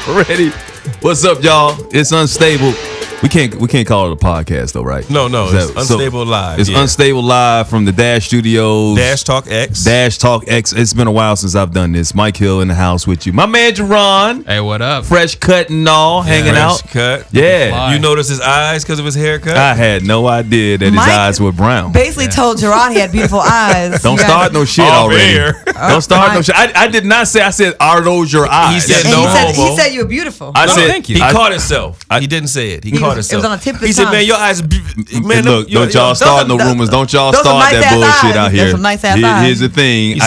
Already. What's up, y'all? It's Unstable. We can't call it a podcast though, right? No, it's Unstable Live. It's Unstable Live from the Dash Studios. Dash Talk X. Dash Talk X. It's been a while since I've done this. Mike Hill in the house with you. My man Jerron. Hey, what up? Fresh cut and all, hanging out. Fresh cut. Yeah. You noticed his eyes because of his haircut? I had no idea that Mike his eyes were brown. Basically told Jerron he had beautiful eyes. Don't start no shit already. Don't start no shit. I did not say. I said, are those your eyes? He said he said you were beautiful. I said, thank you. He caught himself. He didn't say it. He caught himself. It was on the tip of his He said, tongue. man, your eyes. Man, look, don't y'all start no rumors. Don't y'all start that bullshit out here. Some nice ass eyes. Here's the thing.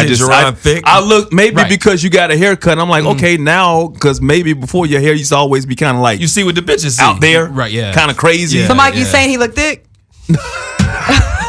Thick. I look maybe because you got a haircut. I'm like, okay, now because maybe before your hair used to always be kind of like You see what the bitches see. out there, Right, yeah. kind of crazy. Yeah. So Mike, you saying he looked thick?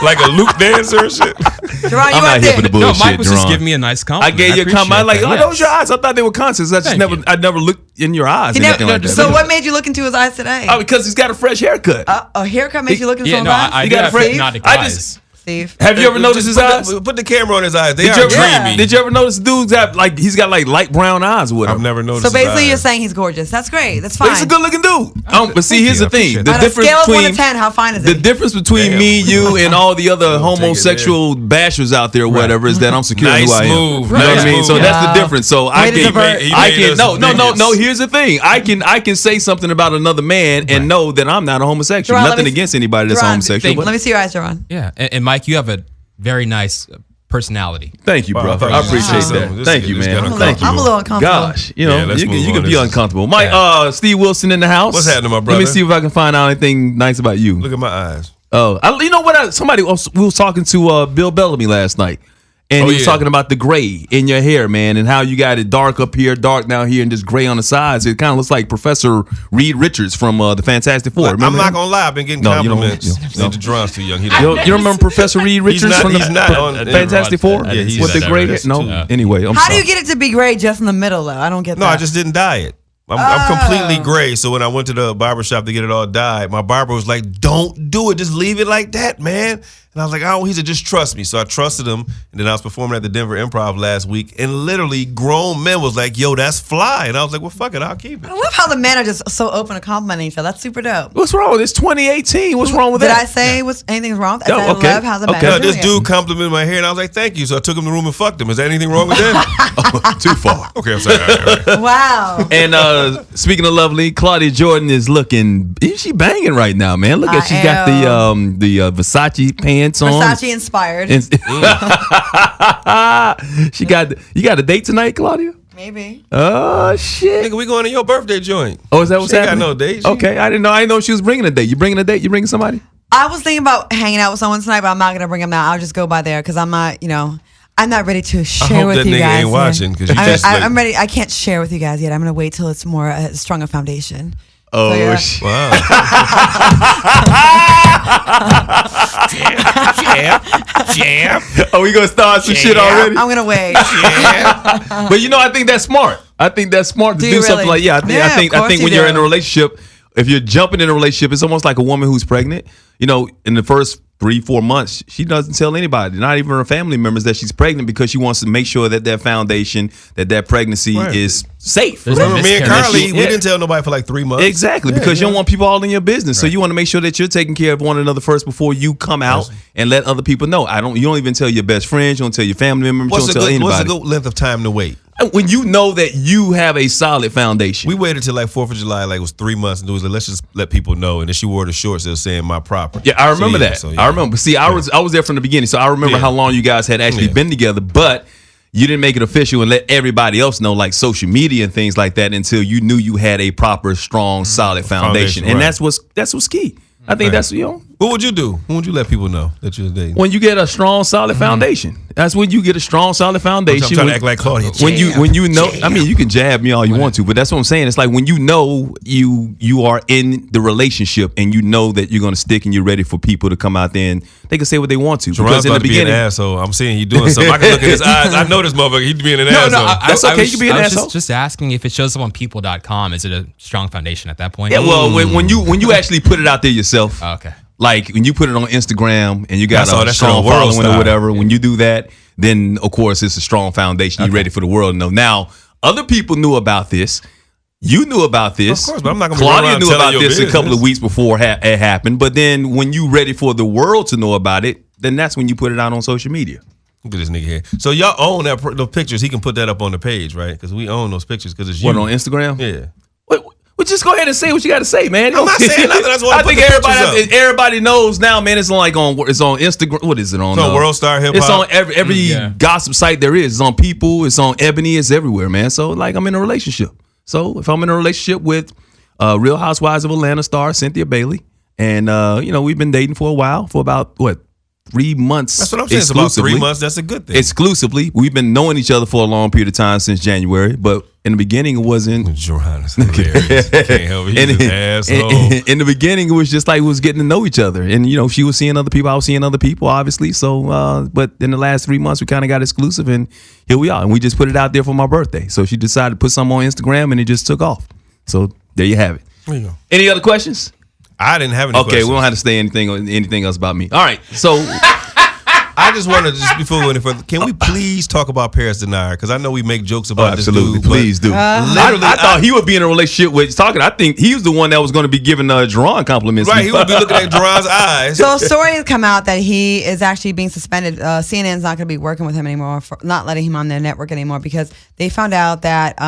Like a Luke dancer or shit. Jerron, you I'm not right here there. for the No, bullshit. Mike was just Jerron. giving me a nice I compliment. gave you a comment. I'm like, appreciate oh, that, those your eyes. I thought they were conscious. I never looked in your eyes or He anything never- like that. So what made you look into his eyes today? Oh, because he's got a fresh haircut. A haircut makes you look into Yeah, someone's no, eyes? I You do got a have friend? hypnotic I eyes. just- Steve. Have you ever noticed his eyes? Put the camera on his eyes. They Did are you, dreamy. did you ever notice dudes have like he's got like light brown eyes with him? I've never noticed. So basically his you're eyes. saying he's gorgeous. That's great. That's But fine. he's a good looking dude. But see, thank here's you. the I thing: appreciate the On a difference scale of 1 between to 10, how fine is the it? difference between Damn. me, you, and all the other Take it homosexual bashers out there, or whatever, is that I'm secure in Nice who I am. move. You know what I Nice mean? move. So that's Wow. the difference. So I Way to can, divert. He I made can, us no. bigots. Here's the thing: I can say something about another man and know that I'm not a homosexual. Jerron, let Nothing me- against anybody that's Jerron, homosexual. Let But me see your eyes, Jerron. Yeah, and Mike, you have a very nice personality. thank you, Wow, bro. I thought I you appreciate said that. something. Thank you, This man. got Thank you. I'm a little uncomfortable. Gosh, you know, Yeah, let's you move can on. be This is- uncomfortable. Mike, Steve Wilson in the house. What's happening, my Let me brother? see if I can find out anything nice about you. Look at my eyes. Oh, you know what? Somebody else, we was talking to Bill Bellamy last night, and he was talking about the gray in your hair, man, and how you got it dark up here, dark down here, and just gray on the sides. It kind of looks like Professor Reed Richards from the Fantastic Four. I'm Remember not him? gonna lie. I've been getting No, you don't- compliments. you don't. The Jerron's too young. You remember Professor Reed Richards from he's not the on- Fantastic Four I didn't see with the that gray ever. hair? No. Yeah. Anyway, I'm How sorry. do you get it to be gray just in the middle, though? I don't get No, that. I just didn't dye it. I'm completely gray. So when I went to the barber shop to get it all dyed, my barber was like, "Don't do it. Just leave it like that, man." And I was like, "Oh," he said, "Just trust me." So I trusted him. And then I was performing at the Denver Improv last week, and literally grown men was like, "Yo, that's fly." And I was like, "Well, fuck it, I'll keep it." I love how the men are just so open to complimenting each other. That's super dope. What's wrong with this? 2018. What's wrong with Did that? I say anything's wrong? I No, said okay. I love how the men Okay. are No, doing this it. dude complimented my hair, and I was like, "Thank you." So I took him to the room and fucked him. Is there anything wrong with that? Too far. Okay, I'm sorry. All right. Wow. And speaking of lovely, Claudia Jordan is looking. She banging right now, man. Look at she's got the Versace pants on. Versace inspired. And- you got a date tonight, Claudia? Maybe. Oh shit! Nigga, we going to your birthday joint. Oh, is that what's She ain't happening? got no date. Okay, I didn't know. I didn't know she was bringing a date. You bringing a date? You bringing somebody? I was thinking about hanging out with someone tonight, but I'm not gonna bring him now. I'll just go by there because I'm not, I'm not ready to I share hope with that you nigga guys. ain't yet. watching because you just like, I'm ready. I can't share with you guys yet. I'm gonna wait till it's more a stronger foundation. Oh So, yeah. shit! wow. Jam. Oh, we gonna start some shit already? I'm gonna wait. But I think that's smart. I think that's smart to Do do you something really? like Yeah, I think of course when you you're do. in a relationship, if you're jumping in a relationship, it's almost like a woman who's pregnant. In the first 3-4 months, she doesn't tell anybody, not even her family members, that she's pregnant because she wants to make sure that foundation, that pregnancy Right. is safe. There's no Remember me and miscarriage. Carly, we Yeah. didn't tell nobody for like 3 months. Exactly, because you don't want people all in your business. So you want to make sure that you're taking care of one another first before you come out and let other people know. You don't even tell your best friends, you don't tell your family members, What's you a don't tell good anybody. length of time to wait? When you know that you have a solid foundation. We waited till like 4th of July, like it was 3 months, and it was like, let's just let people know. And then she wore the shorts that was saying my property. Yeah, I remember that. So, yeah. I remember. See, I was there from the beginning, so I remember Yeah. how long you guys had actually Yeah. been together. But you didn't make it official and let everybody else know, like social media and things like that, until you knew you had a proper, strong, solid foundation. And right. that's what's key. I think that's What would you do? When would you let people know that you're dating? when you get a strong, solid foundation. That's when you get a strong, solid foundation. I'm trying to When- act like Claudia. when you know, I mean, you can jab me all you want to, but that's what I'm saying. It's like when you know you are in the relationship and you know that you're going to stick and you're ready for people to come out there and they can say what they want to. Jerron's about to be an asshole. I'm seeing he doing something. I can look at his eyes. I know this motherfucker. He's being an asshole. That's okay. You can be an asshole. Just asking if it shows up on people.com. Is it a strong foundation at that point? Yeah, well, when you actually put it out there yourself, Oh, okay. like when you put it on Instagram and you got That's all a that strong shit on world following or style. whatever, when you do that, then of course it's a strong foundation. You're ready for the world to know. Now, Other people knew about this. You knew about this. Of course, but I'm not going to Claudia knew about this business. a couple of weeks before it happened. But then when you ready for the world to know about it, then that's when you put it out on social media. Look at this nigga here. So y'all own the pictures. He can put that up on the page, right? Because we own those pictures because it's you. What, on Instagram? Yeah. Well, just go ahead and say what you got to say, man. I'm not saying nothing. That's why I think everybody knows now, man. It's on Instagram. What is it on? It's on World Star Hip Hop. It's on every gossip site there is. It's on People. It's on Ebony. It's everywhere, man. So like, I'm in a relationship. So if I'm in a relationship with Real Housewives of Atlanta star Cynthia Bailey, and we've been dating for a while, for about 3 months. That's what I'm saying. It's about 3 months. That's a good thing. Exclusively, we've been knowing each other for a long period of time since January, but in the beginning, it wasn't. Joran is hilarious. Can't help it. He's an asshole. In the beginning, it was just like we was getting to know each other, and she was seeing other people, I was seeing other people, obviously. So, but in the last 3 months, we kind of got exclusive, and here we are. And we just put it out there for my birthday. So she decided to put something on Instagram, and it just took off. So there you have it. There you go. Any other questions? I didn't have any questions. Okay, we don't have to say anything else about me. All right, so. I just want to, just before we go any further, can we please talk about Paris Dennard? Because I know we make jokes about this dude. Please do. Literally, I thought he would be in a relationship with talking. I think he was the one that was going to be giving Jerron compliments. Right, he would be looking at Jerron's eyes. So a story has come out that he is actually being suspended. CNN's not going to be working with him anymore, for not letting him on their network anymore, because they found out that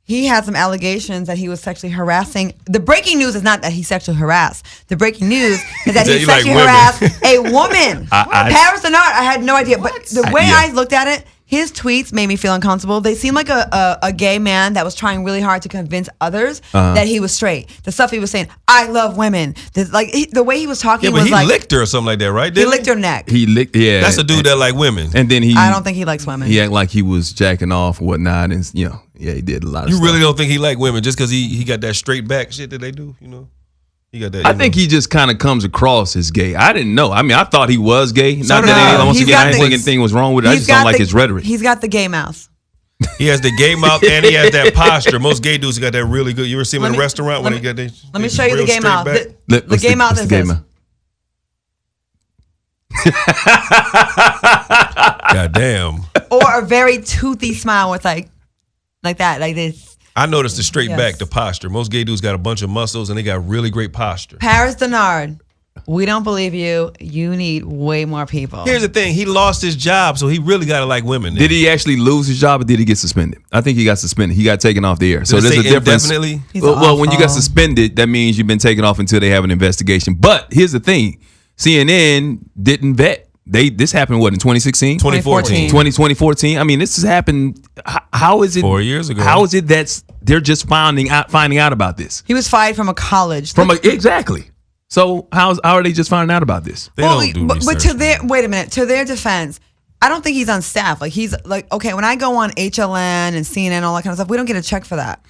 he had some allegations that he was sexually harassing. The breaking news is not that he sexually harassed. The breaking news is that he sexually harassed a woman. Paris Dennard, I had no idea. But the way I looked at it, his tweets made me feel uncomfortable. They seemed like a gay man that was trying really hard to convince others that he was straight. The stuff he was saying, I love women. The way he was talking was like... he licked her or something like that, right? He licked her neck. Yeah. That's a dude that like women. And then I don't think he likes women. He acted like he was jacking off or whatnot. And, yeah, he did a lot of stuff. You really don't think he like women just because he got that straight back shit that they do, He got that. I think he just kind of comes across as gay. I didn't know. I mean, I thought he was gay. So Not that once again, I didn't think anything was wrong with it. I just don't like his rhetoric. He's got the gay mouth. He has the gay mouth and he has that posture. Most gay dudes got that really good. You ever see him in a restaurant when he got that? Let me show you the gay mouth. The gay mouth is this. God damn. Or a very toothy smile with like that, like this. I noticed the straight back, the posture. Most gay dudes got a bunch of muscles and they got really great posture. Paris Dennard, we don't believe you. You need way more people. Here's the thing. He lost his job, so he really got to like women. Then. Did he actually lose his job or did he get suspended? I think he got suspended. He got taken off the air. So there's a difference. Indefinitely? Well, when you got suspended, that means you've been taken off until they have an investigation. But here's the thing. CNN didn't vet. This happened, in 2016? 2014. 2014. I mean, this has happened. How is it? 4 years ago. How is it that they're just finding out about this? He was fired from a college. Exactly. So how are they just finding out about this? They don't do research. But wait a minute. To their defense, I don't think he's on staff. Like he's like, okay, when I go on HLN and CNN, all that kind of stuff, we don't get a check for that.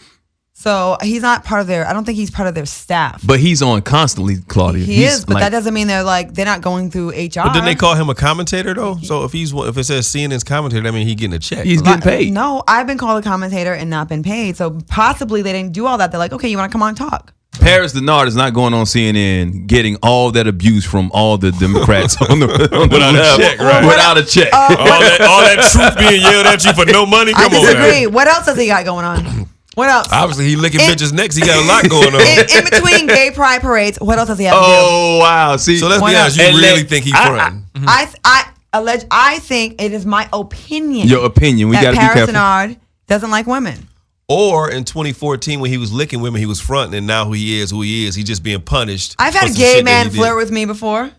So he's not part of I don't think he's part of their staff. But he's on constantly, Claudia. He is, but that doesn't mean they're not going through HR. But didn't they call him a commentator though? So if it says CNN's commentator, that means he's getting a check. He's getting paid. No, I've been called a commentator and not been paid. So possibly they didn't do all that. They're like, okay, you want to come on and talk? Paris Dennard is not going on CNN getting all that abuse from all the Democrats on the left check, right? Without a check. all that truth being yelled at you for no money. Come on, I disagree. What else has he got going on? What else? Obviously, he licking bitches' necks. He got a lot going on. In between gay pride parades, what else does he have to do? Oh, wow. See, so let's be honest. You really think he's fronting? I think it is my opinion. Your opinion. We got to be careful. Paris Dennard doesn't like women. Or in 2014, when he was licking women, he was fronting, and now who he is. He's just being punished. I've had a gay man flirt with me before,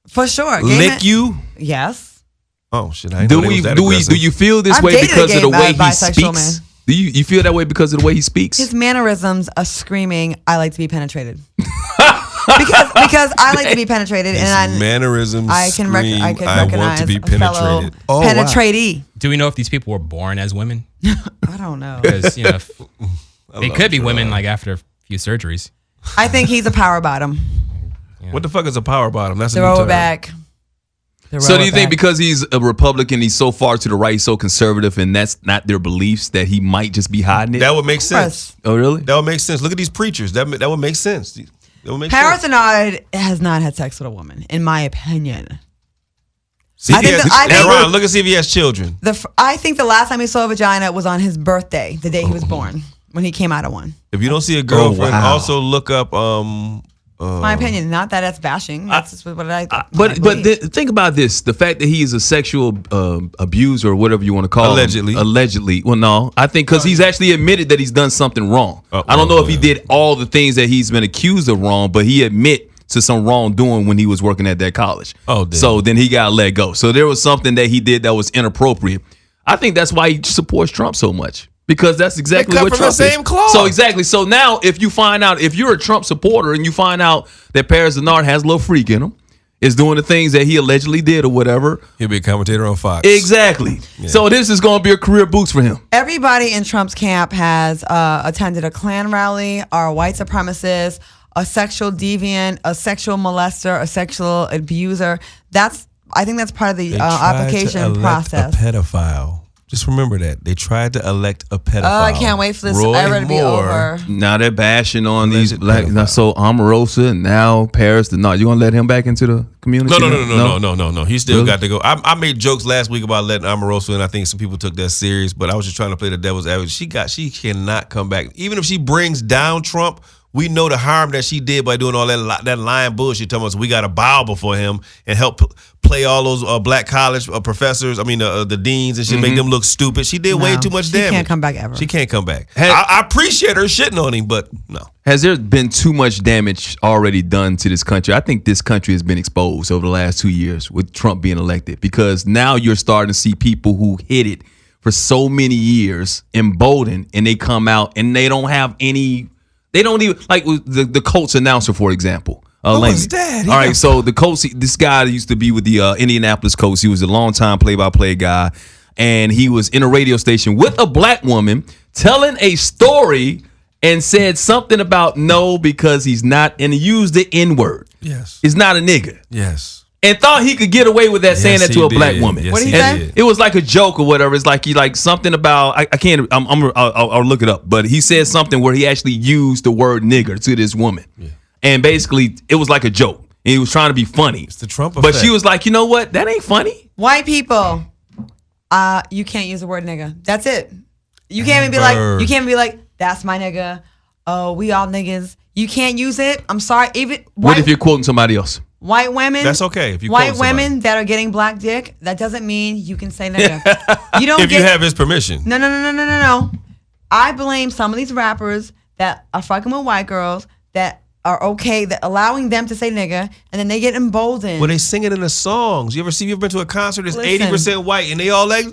for sure. Lick you? Yes. Oh shit! I didn't know do you feel this way because of the way he speaks? Do you feel that way because of the way he speaks? His mannerisms are screaming, I like to be penetrated. because I like to be penetrated. And mannerisms I can recognize I want to be penetrated. Penetratee. Wow. Do we know if these people were born as women? I don't know. Because, they could be women like after a few surgeries. I think he's a power bottom. Yeah. What the fuck is a power bottom? That's Throw it back. So do you think because he's a Republican, he's so far to the right, so conservative, and that's not their beliefs, that he might just be hiding it? That would make sense. Oh, really? That would make sense. Look at these preachers. That would make sense. Paris Dennard has not had sex with a woman, in my opinion. See, Ron, look and see if he has children. I think the last time he saw a vagina was on his birthday, the day he was born, when he came out of one. If you don't see a girlfriend, also look up. My opinion, not that that's bashing. That's just what I. But think about this: the fact that he is a sexual abuser or whatever you want to call him. Allegedly. Well, no, I think because he's actually admitted that he's done something wrong. I don't know if he did all the things that he's been accused of wrong, but he admit to some wrongdoing when he was working at that college. So then he got let go. So there was something that he did that was inappropriate. I think that's why he supports Trump so much. Because that's exactly what Trump is. So exactly. So now if you find out, if you're a Trump supporter and you find out that Paris Dennard has a little freak in him, is doing the things that he allegedly did or whatever. He'll be a commentator on Fox. Exactly. Yeah. So this is going to be a career boost for him. Everybody in Trump's camp has attended a Klan rally, are white supremacists, a sexual deviant, a sexual molester, a sexual abuser. I think that's part of the application process. A pedophile. Just remember that. They tried to elect a pedophile. Oh, I can't wait for this era to be over. Now they're bashing on these black. So Omarosa and now Paris Dennard. You gonna let him back into the community? No. He still got to go. I made jokes last week about letting Omarosa, and I think some people took that serious. But I was just trying to play the devil's advocate. She cannot come back. Even if she brings down Trump, we know the harm that she did by doing all that lying bullshit. Telling us we got to bow before him and help play all those black college professors. I mean, the deans and shit, make them look stupid. She did way too much damage. She can't come back ever. She can't come back. I appreciate her shitting on him, but no. Has there been too much damage already done to this country? I think this country has been exposed over the last 2 years with Trump being elected, because now you're starting to see people who hid it for so many years emboldened, and they come out and they don't have any. They don't even, like the Colts announcer, for example. What was that? All right, so the Colts, this guy used to be with the Indianapolis Colts. He was a longtime play-by-play guy, and he was in a radio station with a black woman telling a story and said something about no because he's not, and he used the N-word. Yes. He's not a nigga. Yes. And thought he could get away with that, saying that to a black woman. Yes, what did he say? It was like a joke or whatever. It's like he something about I can't. I'll look it up. But he said something where he actually used the word nigger to this woman, and basically it was like a joke. And he was trying to be funny. It's the Trump effect. But she was like, you know what? That ain't funny. White people, you can't use the word nigga. That's it. You can't even be like, that's my nigga. Oh, we all niggas. You can't use it. I'm sorry. Even what if you're quoting somebody else? White women. That's okay. If you white women that are getting black dick, that doesn't mean you can say nigga. You don't. If you have his permission. No. I blame some of these rappers that are fucking with white girls that are okay, that allowing them to say nigga, and then they get emboldened. Well, they sing it in the songs. You ever been to a concert that's 80% white and they all like,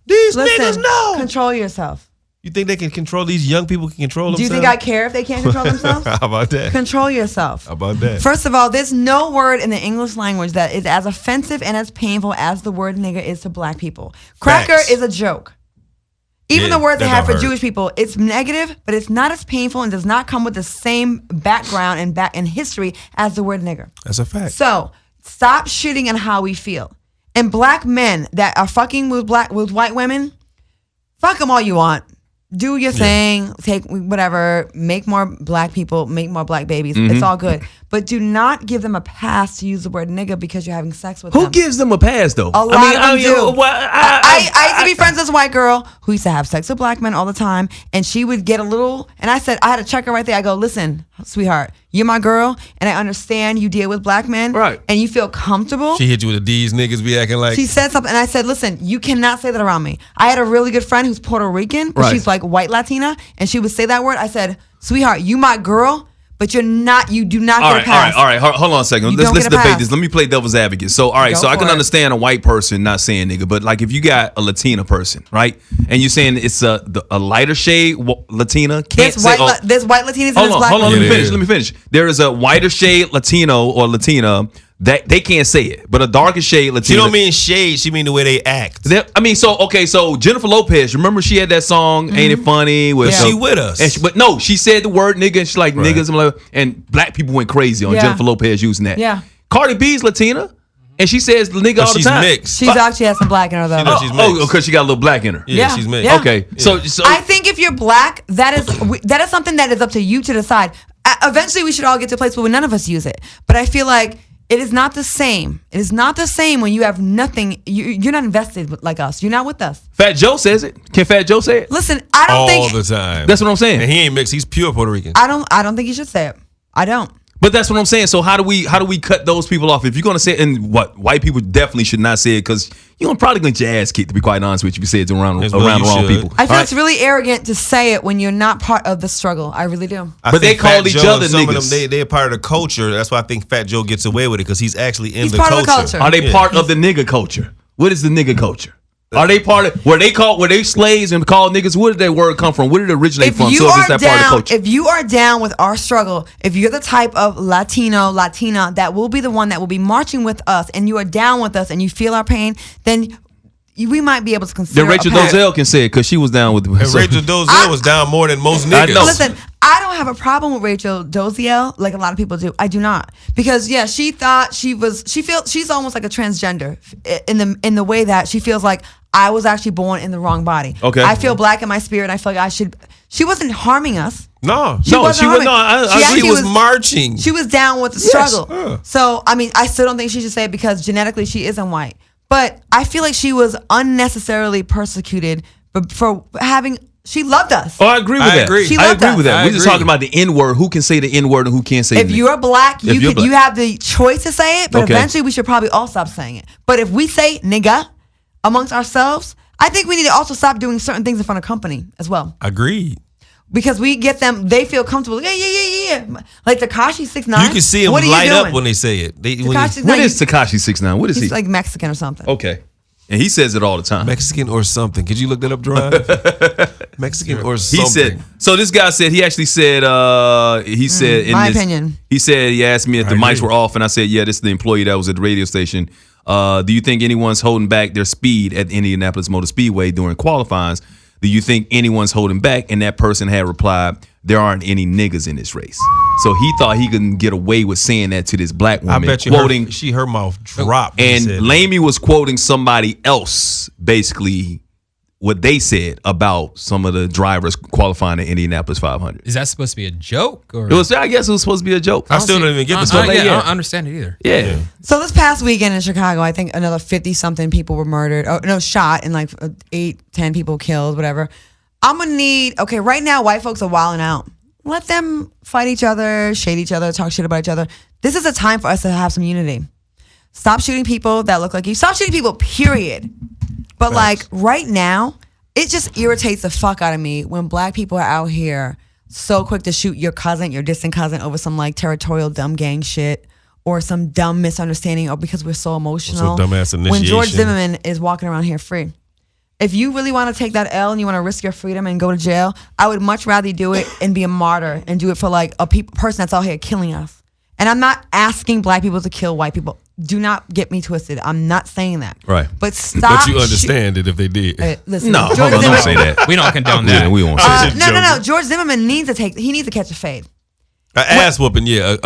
these niggas know. Control yourself. You think they can control, these young people can control themselves? Do you think I care if they can't control themselves? How about that? Control yourself. How about that? First of all, there's no word in the English language that is as offensive and as painful as the word nigga is to black people. Cracker is a joke. Even the word they have for Jewish people, it's negative, but it's not as painful and does not come with the same background and history as the word nigger. That's a fact. So stop shitting on how we feel. And black men that are fucking with white women, fuck them all you want. Do your thing, take whatever, make more black people, make more black babies. It's all good. But do not give them a pass to use the word nigga because you're having sex with them. Who gives them a pass, though? A lot of them do. I used to be friends with this white girl who used to have sex with black men all the time, and she would get a little, and I said, I had to check her right there. I go, listen, sweetheart, you're my girl, and I understand you deal with black men, right? And you feel comfortable. She hit you with the D's niggas be acting like. She said something, and I said, listen, you cannot say that around me. I had a really good friend who's Puerto Rican, but she's like white Latina, and she would say that word. I said, sweetheart, you my girl, but you do not get a pass. All right. Hold on a second. Let's debate this. Let me play devil's advocate. So, all right. So I can understand a white person not saying nigga, but like if you got a Latina person, right, and you're saying it's a lighter shade Latina, there's white Latinas and there's black. Hold on. Let me finish. There is a whiter shade Latino or Latina that they can't say it, but a darker shade Latina. She don't mean shade. She mean the way they act. So Jennifer Lopez, remember she had that song, Ain't It Funny? She with us. And she said the word nigga, and she's like niggas, and black people went crazy on Jennifer Lopez using that. Yeah. Cardi B's Latina, and she says nigga all the time. She's mixed. She's actually has some black in her though. She's mixed. Because she got a little black in her. Yeah, she's mixed. Yeah. Okay, so I think if you're black, that is something that is up to you to decide. Eventually, we should all get to a place where none of us use it. But I feel like It is not the same. It is not the same when you have nothing. You're not invested like us. You're not with us. Fat Joe says it. Can Fat Joe say it? Listen, I don't think all the time. That's what I'm saying. And he ain't mixed. He's pure Puerto Rican. I don't think you should say it. I don't. But that's what I'm saying. So how do we cut those people off? If you're gonna say it, and what white people definitely should not say it because you're gonna probably get your ass kicked. To be quite honest with you, if you say it around the wrong people. I feel it's really arrogant to say it when you're not part of the struggle. I really do. But they call each other some niggas. Of them, they're part of the culture. That's why I think Fat Joe gets away with it because he's actually in the part culture. of the culture. Are they part of the nigga culture? What is the nigga culture? Are they part of were they slaves and called niggas? Where did that word come from? Where did it originate from? If you are down with our struggle, if you're the type of Latina that will be the one that will be marching with us, and you are down with us, and you feel our pain, then we might be able to consider. Then Rachel Dozell can say it because she was down with. And Rachel Dozell was down more than most niggas. Listen, I don't have a problem with Rachel Dozell like a lot of people do. I do not, because she thought she's almost like a transgender in the way that she feels like I was actually born in the wrong body. Okay, I feel black in my spirit. And I feel like I should. She wasn't harming us. She was marching. She was down with the struggle. So I mean, I still don't think she should say it because genetically she isn't white. But I feel like she was unnecessarily persecuted for having. She loved us. Oh, I agree with that. She loved us. With that. We're just talking about the N word. Who can say the N word and who can't say it? If you're black, you have the choice to say it, but eventually we should probably all stop saying it. But if we say nigga amongst ourselves, I think we need to also stop doing certain things in front of company as well. Agreed. Because we get them, they feel comfortable. Yeah. Like Tekashi 6ix9ine. You can see them light up when they say it. What is Tekashi 6ix9ine? What is he? He's like Mexican or something. Okay. And he says it all the time. Mexican or something. Could you look that up, Drive? Mexican or something. He said, so this guy said, he actually said, my opinion. He said, he asked me if the mics were off, and I said, yeah, this is the employee that was at the radio station. Do you think anyone's holding back their speed at the Indianapolis Motor Speedway during qualifyings? Do you think anyone's holding back? And that person had replied, there aren't any niggas in this race. So he thought he couldn't get away with saying that to this black woman. I bet you her mouth dropped. And Lamey was quoting somebody else, basically, what they said about some of the drivers qualifying the Indianapolis 500. Is that supposed to be a joke? Or? I guess it was supposed to be a joke. I still don't even get this. I don't understand it either. Yeah. So this past weekend in Chicago, I think another 50-something people were murdered. Shot, and like 8-10 people killed, whatever. I'm going to need, right now white folks are wilding out. Let them fight each other, shade each other, talk shit about each other. This is a time for us to have some unity. Stop shooting people that look like you. Stop shooting people, period. But right now, it just irritates the fuck out of me when black people are out here so quick to shoot your cousin, your distant cousin, over some like territorial dumb gang shit or some dumb misunderstanding or because we're so emotional. Dumbass initiation. When George Zimmerman is walking around here free. If you really want to take that L and you want to risk your freedom and go to jail, I would much rather do it and be a martyr and do it for like a person that's out here killing us. And I'm not asking black people to kill white people. Do not get me twisted. I'm not saying that. Right. But stop. But you understand it if they did. Listen, no, hold on, don't say that. We don't condone that. Yeah, we won't say that. No. George Zimmerman needs to catch a fade. An ass whooping, yeah.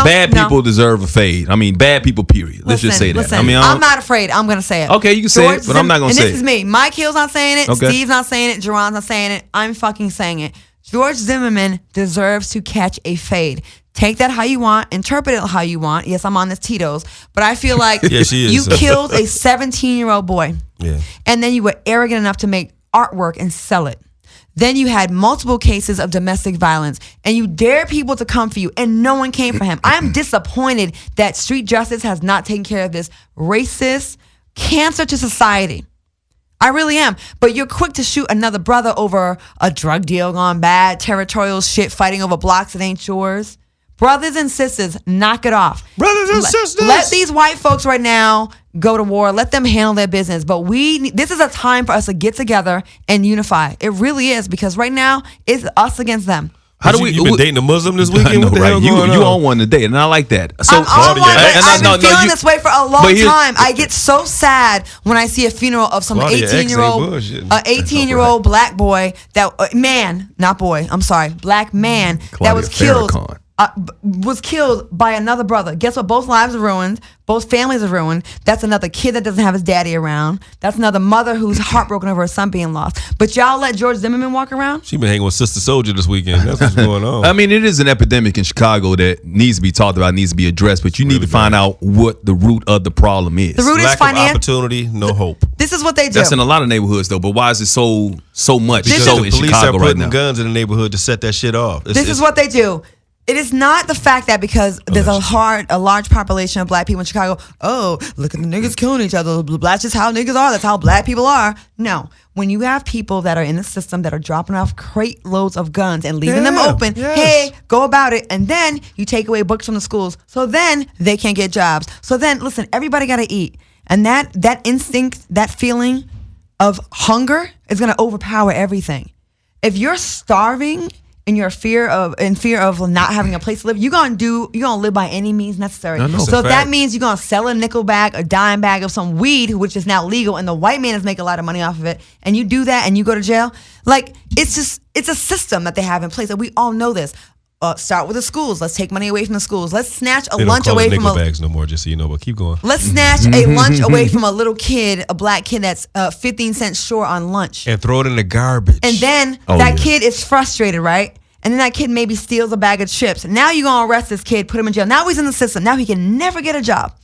Bad people deserve a fade. I mean, bad people, period. Let's just say that. I mean, I'm not afraid. I'm going to say it. Okay, you can say it, but I'm not going to say it. And this is me. Mike Hill's not saying it. Okay. Steve's not saying it. Jerron's not saying it. I'm fucking saying it. George Zimmerman deserves to catch a fade. Take that how you want. Interpret it how you want. Yes, I'm on this Tito's. But I feel like you killed a 17-year-old boy. Yeah. And then you were arrogant enough to make artwork and sell it. Then you had multiple cases of domestic violence and you dare people to come for you and no one came for him. I am disappointed that street justice has not taken care of this racist cancer to society. I really am. But you're quick to shoot another brother over a drug deal gone bad, territorial shit, fighting over blocks that ain't yours. Brothers and sisters, knock it off. Brothers and sisters. Let these white folks right now go to war. Let them handle their business. But this is a time for us to get together and unify. It really is, because right now it's us against them. You been dating a Muslim this weekend? Know, right? You on one today, and I like that. So I've been feeling this way for a long time. I get so sad when I see a funeral of some 18-year-old black boy black man that was killed was killed by another brother. Guess what? Both lives are ruined. Both families are ruined. That's another kid that doesn't have his daddy around. That's another mother who's heartbroken over her son being lost. But y'all let George Zimmerman walk around? She been hanging with Sister Soldier this weekend. That's what's going on. I mean, it is an epidemic in Chicago that needs to be talked about, needs to be addressed, but you need to find out what the root of the problem is. The root is Lack of financial opportunity, no hope. This is what they do. That's in a lot of neighborhoods, though. But why is it so much Because so the in police Chicago are right putting now? guns in the neighborhood to set that shit off. This is what they do. It is not the fact that because there's a large population of black people in Chicago, oh, look at the niggas killing each other. That's just how niggas are. That's how black people are. No. When you have people that are in the system that are dropping off crate loads of guns and leaving them open, hey, go about it. And then you take away books from the schools. So then they can't get jobs. So then, listen, everybody got to eat. And that instinct, that feeling of hunger is going to overpower everything. If you're starving and you're in fear of not having a place to live, you're gonna live by any means necessary. So if that means you're gonna sell a nickel bag, a dime bag of some weed, which is now legal, and the white man is making a lot of money off of it, and you do that and you go to jail, like it's a system that they have in place, and we all know this. Start with the schools. Let's take money away from the schools. Let's snatch a lunch away from nickel bags no more, just so you know. But keep going. Let's snatch a lunch away from a little kid, a black kid that's 15 cents short on lunch, and throw it in the garbage. And then kid is frustrated, right? And then that kid maybe steals a bag of chips. Now you're gonna arrest this kid, put him in jail. Now he's in the system. Now he can never get a job.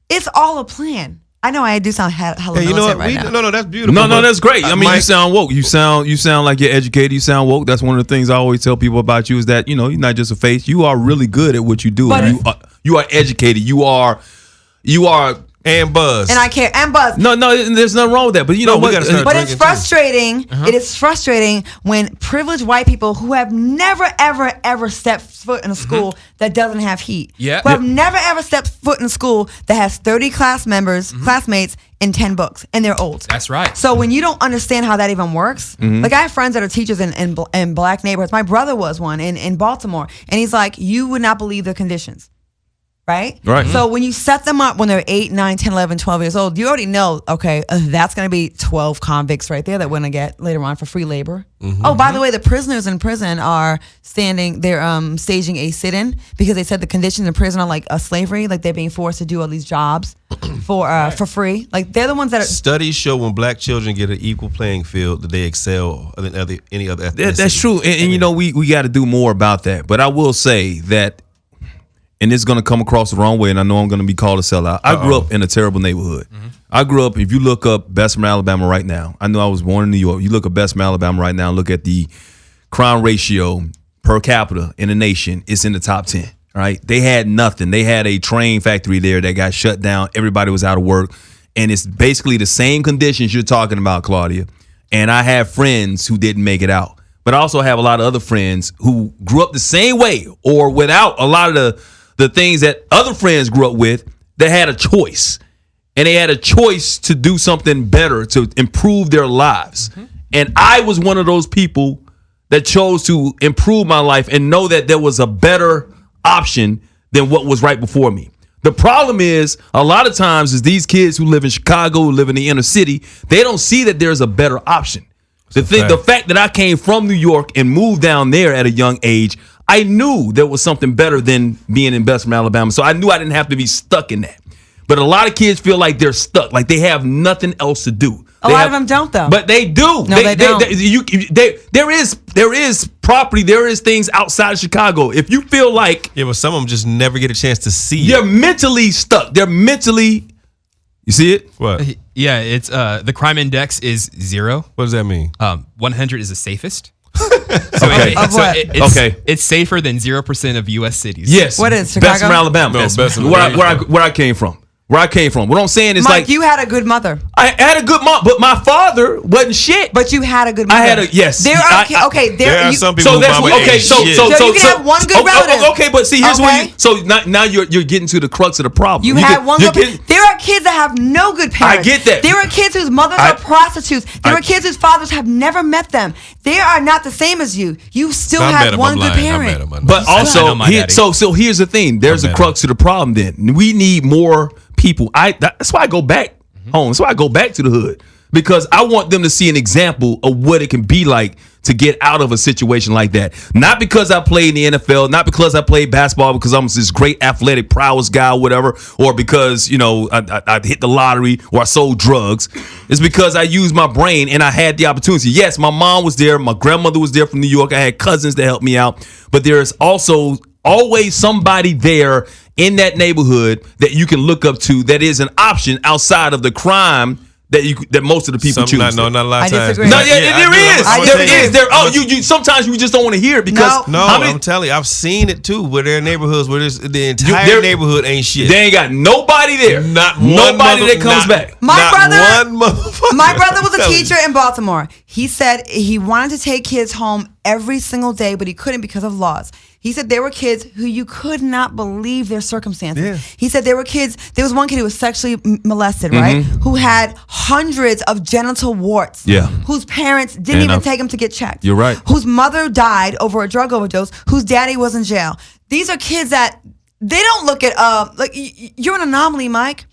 It's all a plan. I know I do sound hella militant right now. No, that's beautiful. No, that's great. I mean, you sound woke. You sound like you're educated. You sound woke. That's one of the things I always tell people about you is that, you're not just a face. You are really good at what you do. You are educated. You are and buzz. And I care. And buzz. No, there's nothing wrong with that. But you know what? But it's frustrating. It is frustrating when privileged white people who have never, ever, ever stepped foot in a school that doesn't have heat. Who have never, ever stepped foot in a school that has 30 classmates, and 10 books, and they're old. That's right. So when you don't understand how that even works, like I have friends that are teachers in black neighborhoods. My brother was one in Baltimore, and he's like, you would not believe the conditions. Right? So when you set them up when they're 8, 9, 10, 11, 12 years old, you already know, okay, that's going to be 12 convicts right there that we're going to get later on for free labor. Oh, by the way, the prisoners in prison are staging a sit-in because they said the conditions in prison are like a slavery, like they're being forced to do all these jobs for free. Like they're the ones that are... Studies show when black children get an equal playing field that they excel than any other ethnicity. That's true. And we got to do more about that. But I will say that, and it's going to come across the wrong way, and I know I'm going to be called a sellout. I grew up in a terrible neighborhood. I grew up, if you look up Bessemer, Alabama right now, I know I was born in New York. You look up Bessemer, Alabama right now, look at the crime ratio per capita in the nation, it's in the top 10, right? They had nothing. They had a train factory there that got shut down. Everybody was out of work. And it's basically the same conditions you're talking about, Claudia. And I have friends who didn't make it out. But I also have a lot of other friends who grew up the same way or without a lot of the things that other friends grew up with that had a choice. And they had a choice to do something better, to improve their lives. And I was one of those people that chose to improve my life and know that there was a better option than what was right before me. The problem is, a lot of times, is these kids who live in Chicago, who live in the inner city, they don't see that there's a better option. The fact that I came from New York and moved down there at a young age, I knew there was something better than being in Bessemer, Alabama. So I knew I didn't have to be stuck in that. But a lot of kids feel like they're stuck, like they have nothing else to do. A lot of them don't, though. But they do. No, they don't. There is property. There is things outside of Chicago. If you feel like but some of them just never get a chance to see. They're mentally stuck. They're mentally. You see it? What? Yeah, it's the crime index is 0. What does that mean? 100 is the safest. Okay. It's safer than 0% of U.S. cities. Yes. What is Chicago? Bessemer, Alabama. No, Bessemer. Where I came from. What I'm saying is, Mike, you had a good mother. I had a good mom, but my father wasn't shit. But you had a good mother. I had a yes. There are some people. So you can have one good relative. Okay, but see, here's where now you're getting to the crux of the problem. You had one good. There are kids that have no good parents. I get that. There are kids whose mothers are prostitutes. There are kids whose fathers have never met them. They are not the same as you. You still have one good parent. But also, so here's the thing. There's a crux to the problem. Then we need more people. That's why I go back home. So I go back to the hood because I want them to see an example of what it can be like to get out of a situation like that. Not because I played in the NFL, not because I played basketball, because I'm this great athletic prowess guy or whatever, or because, you know, I hit the lottery or I sold drugs. It's because I used my brain and I had the opportunity. Yes, my mom was there. My grandmother was there from New York. I had cousins that helped me out. But there's also always somebody there in that neighborhood that you can look up to that is an option outside of the crime that most of the people choose. Not a lot of times. I disagree. No, there is. You sometimes you just don't want to hear it because I'm telling you, I've seen it too. Where there are neighborhoods where the entire neighborhood ain't shit. They ain't got nobody there. Nobody that comes back. My brother was a teacher in Baltimore. He said he wanted to take kids home every single day, but he couldn't because of laws. He said there were kids who you could not believe their circumstances. Yeah. He said there was one kid who was sexually molested, right? Who had hundreds of genital warts. Yeah. Whose parents didn't even take him to get checked. You're right. Whose mother died over a drug overdose. Whose daddy was in jail. These are kids that they don't look at, like, you're an anomaly, Mike.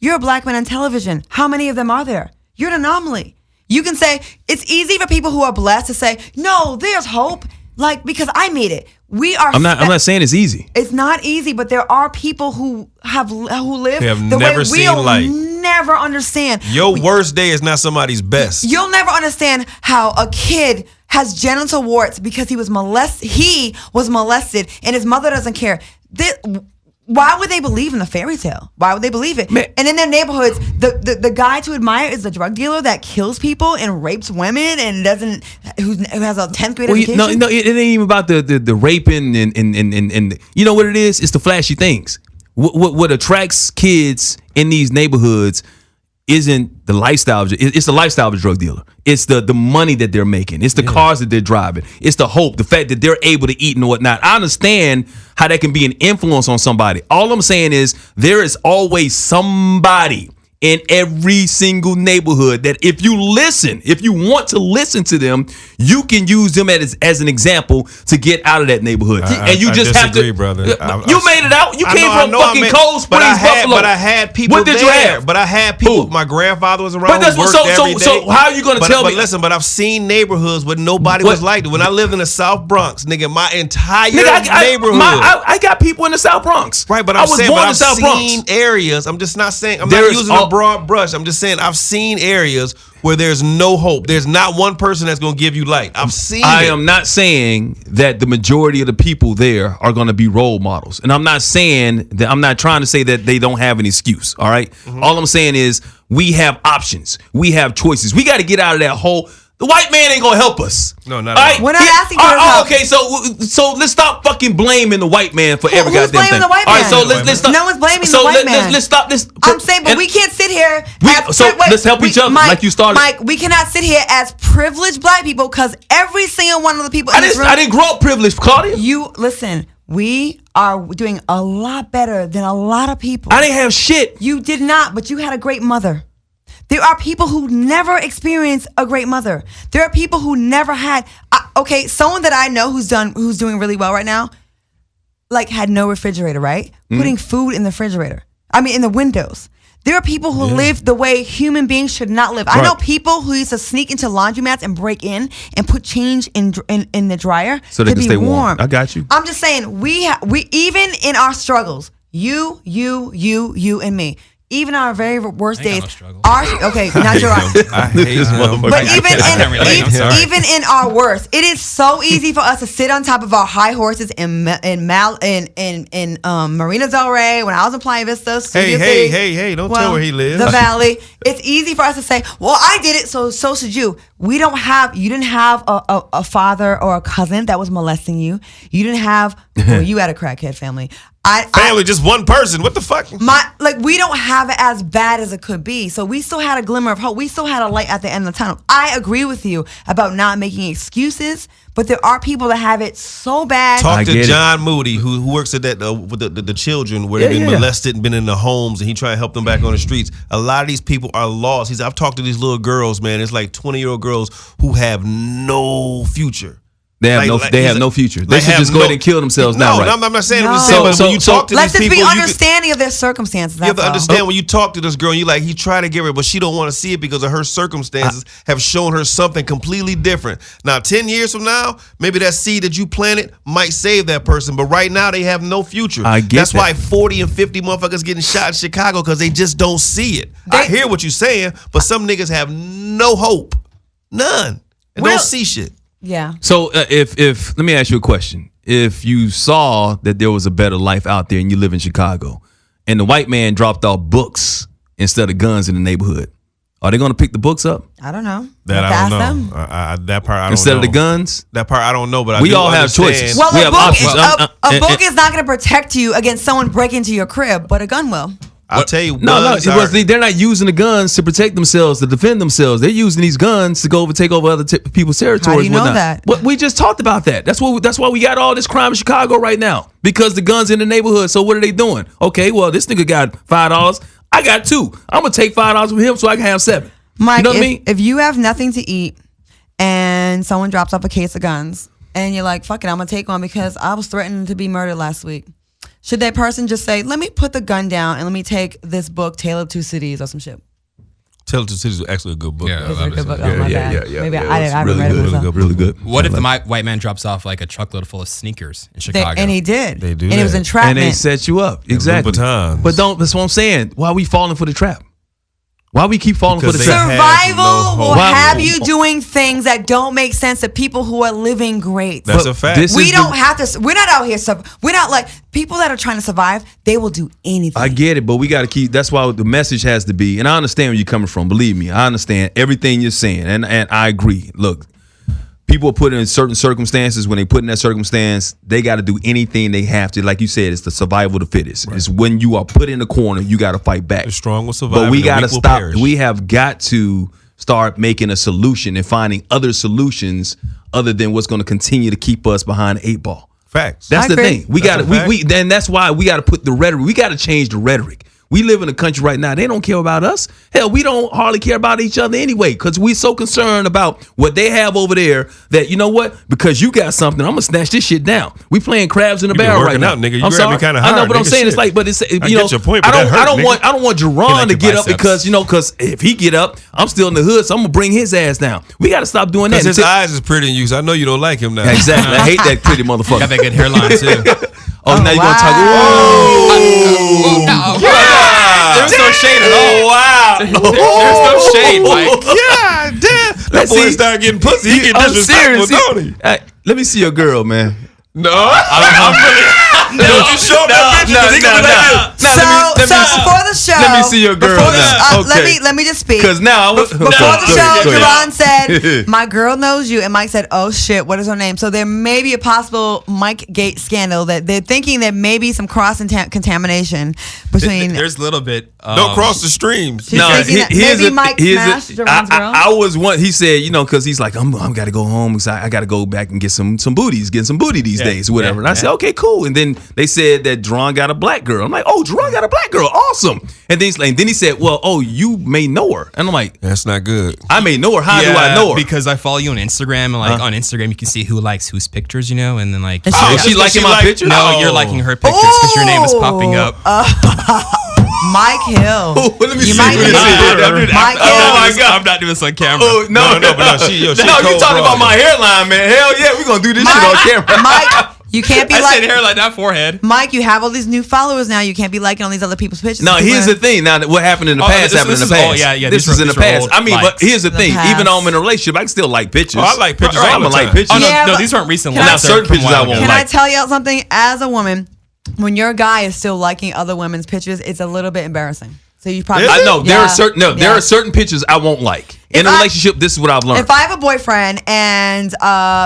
You're a black man on television. How many of them are there? You're an anomaly. You can say, it's easy for people who are blessed to say, no, there's hope. Like, because I made it. I'm not saying it's easy. It's not easy, but there are people who live the way we'll life. Never understand. Your worst day is not somebody's best. You'll never understand how a kid has genital warts because he was molested. He was molested, and his mother doesn't care. Why would they believe in the fairy tale? Why would they believe it? And in their neighborhoods, the guy to admire is the drug dealer that kills people and rapes women and who has a 10th grade education. No, it ain't even about the raping and you know what it is? It's the flashy things. What attracts kids in these neighborhoods isn't the lifestyle. It's the lifestyle of a drug dealer. It's the money that they're making. It's the cars that they're driving. It's the hope, the fact that they're able to eat and whatnot. I understand how that can be an influence on somebody. All I'm saying is there is always somebody in every single neighborhood that if you want to listen to them, you can use them as an example to get out of that neighborhood. And you just have to, brother. You made it out. You came from fucking Cold Springs, Buffalo. But I had people What did there. you have? But I had people. Who? My grandfather was around. But that's who worked every day. So how are you going to tell me? But listen, but I've seen neighborhoods where nobody was like that. When I lived in the South Bronx, nigga, my entire neighborhood. I got people in the South Bronx. Right, but I was born in the South Bronx. I've seen areas. I'm just not saying. I'm not using a broad brush. I'm just saying I've seen areas where there's no hope. There's not one person that's going to give you light. I've seen I am not saying that the majority of the people there are going to be role models. And I'm not saying that, I'm not trying to say that they don't have an excuse. All right. All I'm saying is we have options. We have choices. We got to get out of that hole. The white man ain't gonna help us. No, not at all. We're not asking for help. Okay, so let's stop fucking blaming the white man for every goddamn thing. Who's blaming the white man? All right, so let's stop. No one's blaming the white man. Let's stop this. I'm saying, but we can't sit here. Let's help each other, like you started. Mike, we cannot sit here as privileged black people because every single one of the people in this room. I didn't grow up privileged, Claudia. You listen. We are doing a lot better than a lot of people. I didn't have shit. You did not, but you had a great mother. There are people who never experienced a great mother. There are people who never had. Someone that I know who's doing really well right now, like had no refrigerator, right? Putting food in the refrigerator. I mean, in the windows. There are people who live the way human beings should not live. I know people who used to sneak into laundromats and break in and put change in the dryer so they can stay warm. I got you. I'm just saying we even in our struggles, you and me. Even our very worst days, not your own. But even in our worst, it is so easy for us to sit on top of our high horses in Marina Del Rey. When I was in Playa Vista, hey! Don't tell where he lives. The Valley. It's easy for us to say, "Well, I did it, so should you." You didn't have a father or a cousin that was molesting you. You didn't have. Well, you had a crackhead family. Family, just one person. What the fuck? We don't have it as bad as it could be. So we still had a glimmer of hope. We still had a light at the end of the tunnel. I agree with you about not making excuses, but there are people that have it so bad. Talk to John Moody, who works at that with the children where they've been molested and been in the homes, and he trying to help them back on the streets. A lot of these people are lost. I've talked to these little girls, man. It's like 20-year-old girls who have no future. They have no future. They should just go ahead and kill themselves now, right? No, I'm not saying No. I'm just saying, but when you talk to Let's these just people, be understanding of their circumstances. you have to that's all. understand when you talk to this girl, you like, he tried to get her, but she don't want to see it because of her circumstances have shown her something completely different. Now, 10 years from now, maybe that seed that you planted might save that person, but right now they have no future. That's why 40 and 50 motherfuckers getting shot in Chicago, because they just don't see it. I hear what you're saying, but some niggas have no hope. None. And don't see shit. Yeah. So if let me ask you a question. If you saw that there was a better life out there and you live in Chicago and the white man dropped off books instead of guns in the neighborhood, are they going to pick the books up? I don't know. That I don't know. That part I don't know. Instead of the guns? That part I don't know, but we all have choices. Well, we have options. a book is not going to protect you against someone breaking into your crib, but a gun will. I'll tell you. They're not using the guns to protect themselves, to defend themselves. They're using these guns to go over take over other people's territories. How do you know that? Well, we just talked about that. That's why we got all this crime in Chicago right now, because the guns in the neighborhood. So what are they doing? Okay, well, this nigga got $5. I got $2. I'm gonna take $5 from him so I can have $7. Mike, you know what I mean? If you have nothing to eat and someone drops off a case of guns and you're like, fuck it, I'm gonna take one because I was threatened to be murdered last week. Should that person just say, let me put the gun down and let me take this book, Tale of Two Cities, or some shit? Tale of Two Cities is actually a good book. Yeah, It's a good book. Yeah, Oh, my yeah, bad. yeah, Maybe yeah. I haven't read it myself. Really good. What if the white man drops off like a truckload full of sneakers in Chicago? And he did. They do And it was that. entrapment. And they set you up. Exactly. Louboutins. But that's what I'm saying. Why are we falling for the trap? Why we keep falling Because for the they trap? have Survival no hope. will Why- have you doing things that don't make sense to people who are living great. That's But a fact. this We is don't have to. We're not out here. We're not like people that are trying to survive. They will do anything. I get it, but we got to keep. That's why the message has to be. And I understand where you're coming from. Believe me, I understand everything you're saying, and I agree. Look, people are put in certain circumstances. When they put in that circumstance, they got to do anything they have to. Like you said, it's the survival of the fittest. Right. It's when you are put in the corner, you got to fight back. The strong will survive. But we got to will stop. perish. We have got to start making a solution and finding other solutions other than what's going to continue to keep us behind the 8 ball. Facts. That's I the agree. thing. We got to. Then that's why we got to put the rhetoric. We got to change the rhetoric. We live in a country right now. They don't care about us. Hell, we don't hardly care about each other anyway, because we so concerned about what they have over there that, you know what? Because you got something, I'm gonna snatch this shit down. We playing crabs in the You been barrel right working now, out, nigga. You I'm grabbed sorry. me kinda I know, hard, but I'm nigga. saying it's Shit. like, but it's I get your point, but I that hurt, don't nigga. want He Jerron like to your get up biceps. because if he get up, I'm still in the hood, so I'm gonna bring his ass down. We got to stop doing that. Because his eyes is pretty in you, so I know you don't like him now. Exactly. I hate that pretty motherfucker. Got that good hairline too. Now you wow. gonna talk? Whoa! There's no shade at all. Wow! There's no shade, Mike. Yeah, damn. That Let's boy see. started getting pussy. He get I'm disrespectful, serious. don't he? Hey, let me see your girl, man. No, I'm really. Don't you show me that picture? 'Cause he gonna be like this. Before the show, let me see your girl before now. the- let me just speak. Because now, Before the show, Jerron said, my girl knows you. And Mike said, oh shit, what is her name? So there may be a possible Mike Gate scandal that they're thinking there may be some cross-contamination between. There's a little bit. Don't cross the streams. She's thinking that maybe Mike smashed Jerron's girl. I was one. He said, because he's like, I'm got to go home because I got to go back and get some booties, get some booty these days, or whatever. And I said, okay, cool. And then they said that Jerron got a black girl. I'm like, oh, Jerron got a black girl, awesome. And then he said, well, oh, you may know her. And I'm like, That's not good. I may know her. How do I know her? Because I follow you on Instagram, and on Instagram you can see who likes whose pictures, and then like. And Is she liking my pictures? No, Oh. you're liking her pictures because your name is popping up. Mike Hill. Let me You see. might Let me need see. to- Mike Oh Hill. my God! I'm not doing this on camera. Oh, no, but she no, you cold, talking bro. about my hairline, man. Hell yeah, we going to do this shit on camera. Mike, you can't be I like said hairline, not forehead. Mike. You have all these new followers now. You can't be liking all these other people's pictures. No, here's the thing. Now, what happened in the past this- happened in this the is past. all- yeah, This these is are- in the these are past. old I mean, but likes. here's the thing. past. Even though I'm in a relationship, I can still like pictures. Oh, I like pictures all I'm the gonna like time. pictures. Oh, Yeah, no, but- these weren't recent Can ones. I- They're certain from a pictures while I ago. won't Can like. I tell y'all something? As a woman, when your guy is still liking other women's pictures, it's a little bit embarrassing. So you probably. I know there Yeah. are certain there are certain pictures I won't like in a relationship. This is what I've learned. If I have a boyfriend and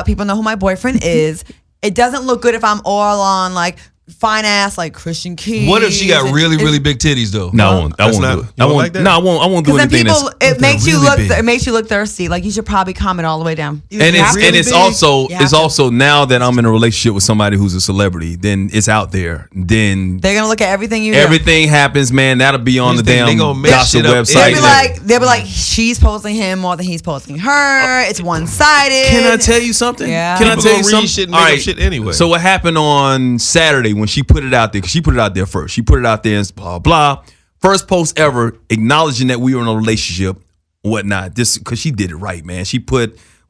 people know who my boyfriend is, it doesn't look good if I'm all on like fine ass like Christian Keys. What if she got really, really big titties though? No, I won't do it. I won't like that. No, I won't do anything. It makes you look. It makes you look thirsty. Like you should probably comment all the way down. And it's also now that I'm in a relationship with somebody who's a celebrity, then it's out there. Then they're gonna look at everything you do. Everything happens, man. That'll be on the damn gossip website. They'll be like, she's posting him more than he's posting her. It's one sided. Can I tell you something? Yeah. Can I tell you something? Shit and make up shit anyway. So what happened on Saturday when she put it out there? Because she put it out there first. She put it out there and blah blah. First post ever acknowledging that we were in a relationship, whatnot. This because she did it right, man. She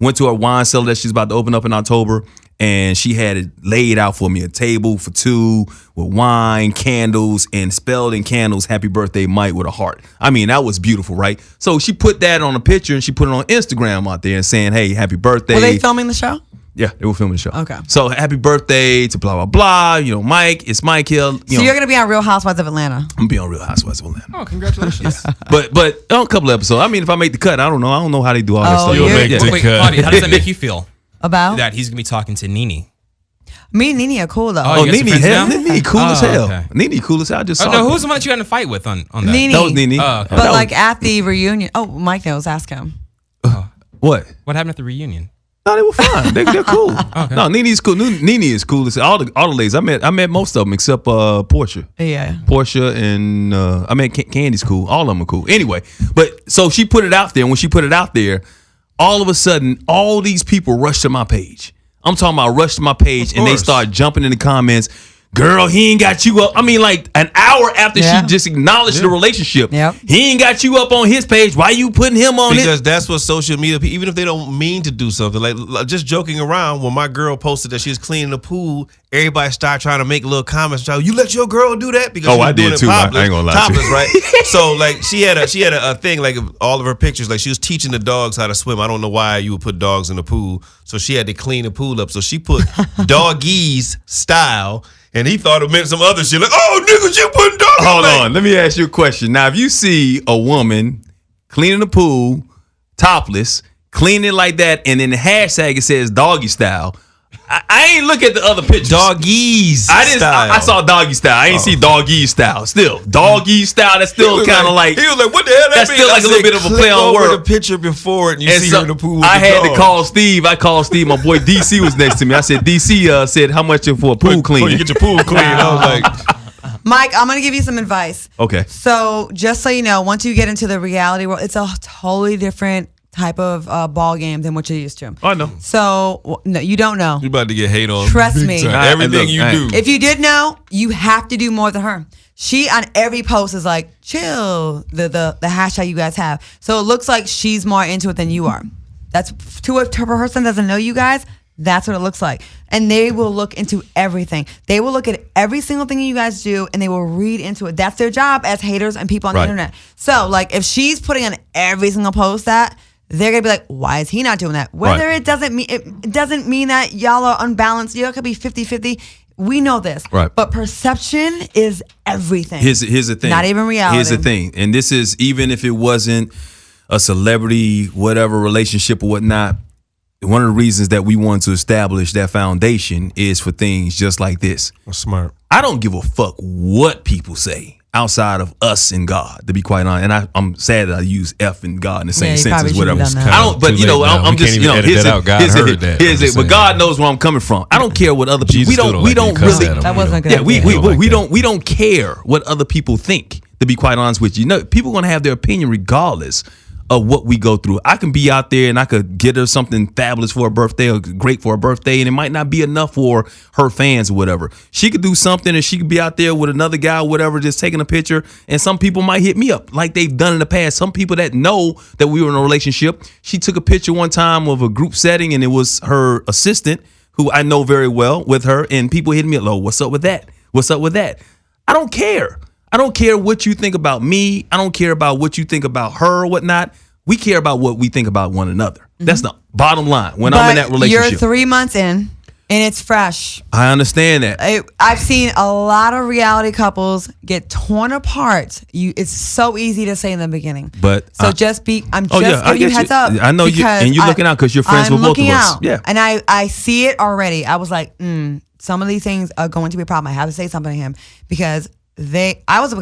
went to a wine cellar that she's about to open up in October, and she had it laid out for me, a table for two with wine, candles, and spelled in candles, "Happy Birthday, Mike," with a heart. I mean, that was beautiful, right? So she put that on a picture and she put it on Instagram out there and saying, "Hey, happy birthday." Were they filming the show? Yeah, they were filming the show. Okay. So happy birthday to blah, blah, blah. You know, Mike, it's Mike Hill. So you're going to be on Real Housewives of Atlanta. I'm going to be on Real Housewives of Atlanta. Oh, congratulations. But on a couple of episodes. I mean, if I make the cut, I don't know. I don't know how they do all that stuff. You'll make the Wait, cut. Claudia, how does that make you feel? About? That he's going to be talking to Nene. Me and Nene are cool, though. Oh, you guys are friends now? Nene cool as hell. Okay. Nene cool as hell. I just saw no, her. who's the one that you got in a fight with on that? Nene. That was Nene. Oh, okay. But like at the reunion. Oh, Mike knows. Ask him. What? What happened at the reunion? No, they were fine. They're cool. Okay. No, Nene's cool. Nene is cool as all the ladies. I met most of them except Portia. Yeah. Portia and I mean Candy's cool. All of them are cool. Anyway, but so she put it out there. And when she put it out there, all of a sudden, all these people rushed to my page. I'm talking about rushed to my page and they start jumping in the comments. Girl, he ain't got you up. I mean, like an hour after she just acknowledged the relationship. Yep. He ain't got you up on his page. Why you putting him on it? Because that's what social media, even if they don't mean to do something, like just joking around, when my girl posted that she was cleaning the pool, everybody started trying to make little comments. You let your girl do that? Because I did too. I ain't gonna lie to you. Topless, right? So like she had a thing, like all of her pictures, like she was teaching the dogs how to swim. I don't know why you would put dogs in the pool. So she had to clean the pool up. So she put doggies style. And he thought it meant some other shit. Like, oh, niggas, you putting dogs. Hold on. Let me ask you a question. Now, if you see a woman cleaning the pool, topless, cleaning it like that, and in the hashtag it says doggy style, I ain't look at the other pictures. Doggies style. I saw doggy style. I ain't see doggy style. Still, doggy style. That's still kind of like. He was like, "What the hell?" That's still like a little bit of a play on word. The picture before it, and you see her in the pool. I had to call Steve. I called Steve. My boy DC was next to me. I said, DC said, "How much for a pool clean?" You get your pool clean. I was like, Mike, I'm going to give you some advice. Okay. So just so you know, once you get into the reality world, it's a totally different type of ball game than what you're used to. I know. So no, you don't know. you about to get hate on. Trust big me. time. Hey, Everything look, you hey. do. If you did know, you have to do more than her. She on every post is like, chill, the hashtag you guys have. So it looks like she's more into it than you are. That's to a person that doesn't know you guys. That's what it looks like. And they will look into everything. They will look at every single thing you guys do and they will read into it. That's their job as haters and people on the internet. So like if she's putting on every single post that, they're gonna be like, why is he not doing that? Whether it doesn't mean that y'all are unbalanced. Y'all could be 50-50. We know this. Right. But perception is everything. Here's the thing. Not even reality. Here's the thing. And this is even if it wasn't a celebrity, whatever relationship or whatnot, one of the reasons that we want to establish that foundation is for things just like this. That's smart. I don't give a fuck what people say outside of us and God, to be quite honest. And I'm sad that I use F and God in the same you sense probably as whatever. shouldn't have done that. I don't, but you know, I'm just, you know, here's it. But God knows where I'm coming from. I don't care what other people. We don't really. That wasn't good. Yeah, we don't care what other people think. To be quite honest with you, people are gonna have their opinion regardless of what we go through. I can be out there and I could get her something fabulous for her birthday or great for her birthday, and it might not be enough for her fans or whatever. She could do something and she could be out there with another guy or whatever, just taking a picture, and some people might hit me up like they've done in the past. Some people that know that we were in a relationship, she took a picture one time of a group setting and it was her assistant, who I know very well, with her, and people hit me up, "Oh, what's up with that? What's up with that?" I don't care. I don't care what you think about me. I don't care about what you think about her or whatnot. We care about what we think about one another. Mm-hmm. That's the bottom line when I'm in that relationship. You're 3 months in and it's fresh. I understand that. I've seen a lot of reality couples get torn apart. It's so easy to say in the beginning. But so I'm just giving you heads up. I know you, and you're looking out because you're friends with both of us. Yeah. And I see it already. I was like, some of these things are going to be a problem. I have to say something to him because I was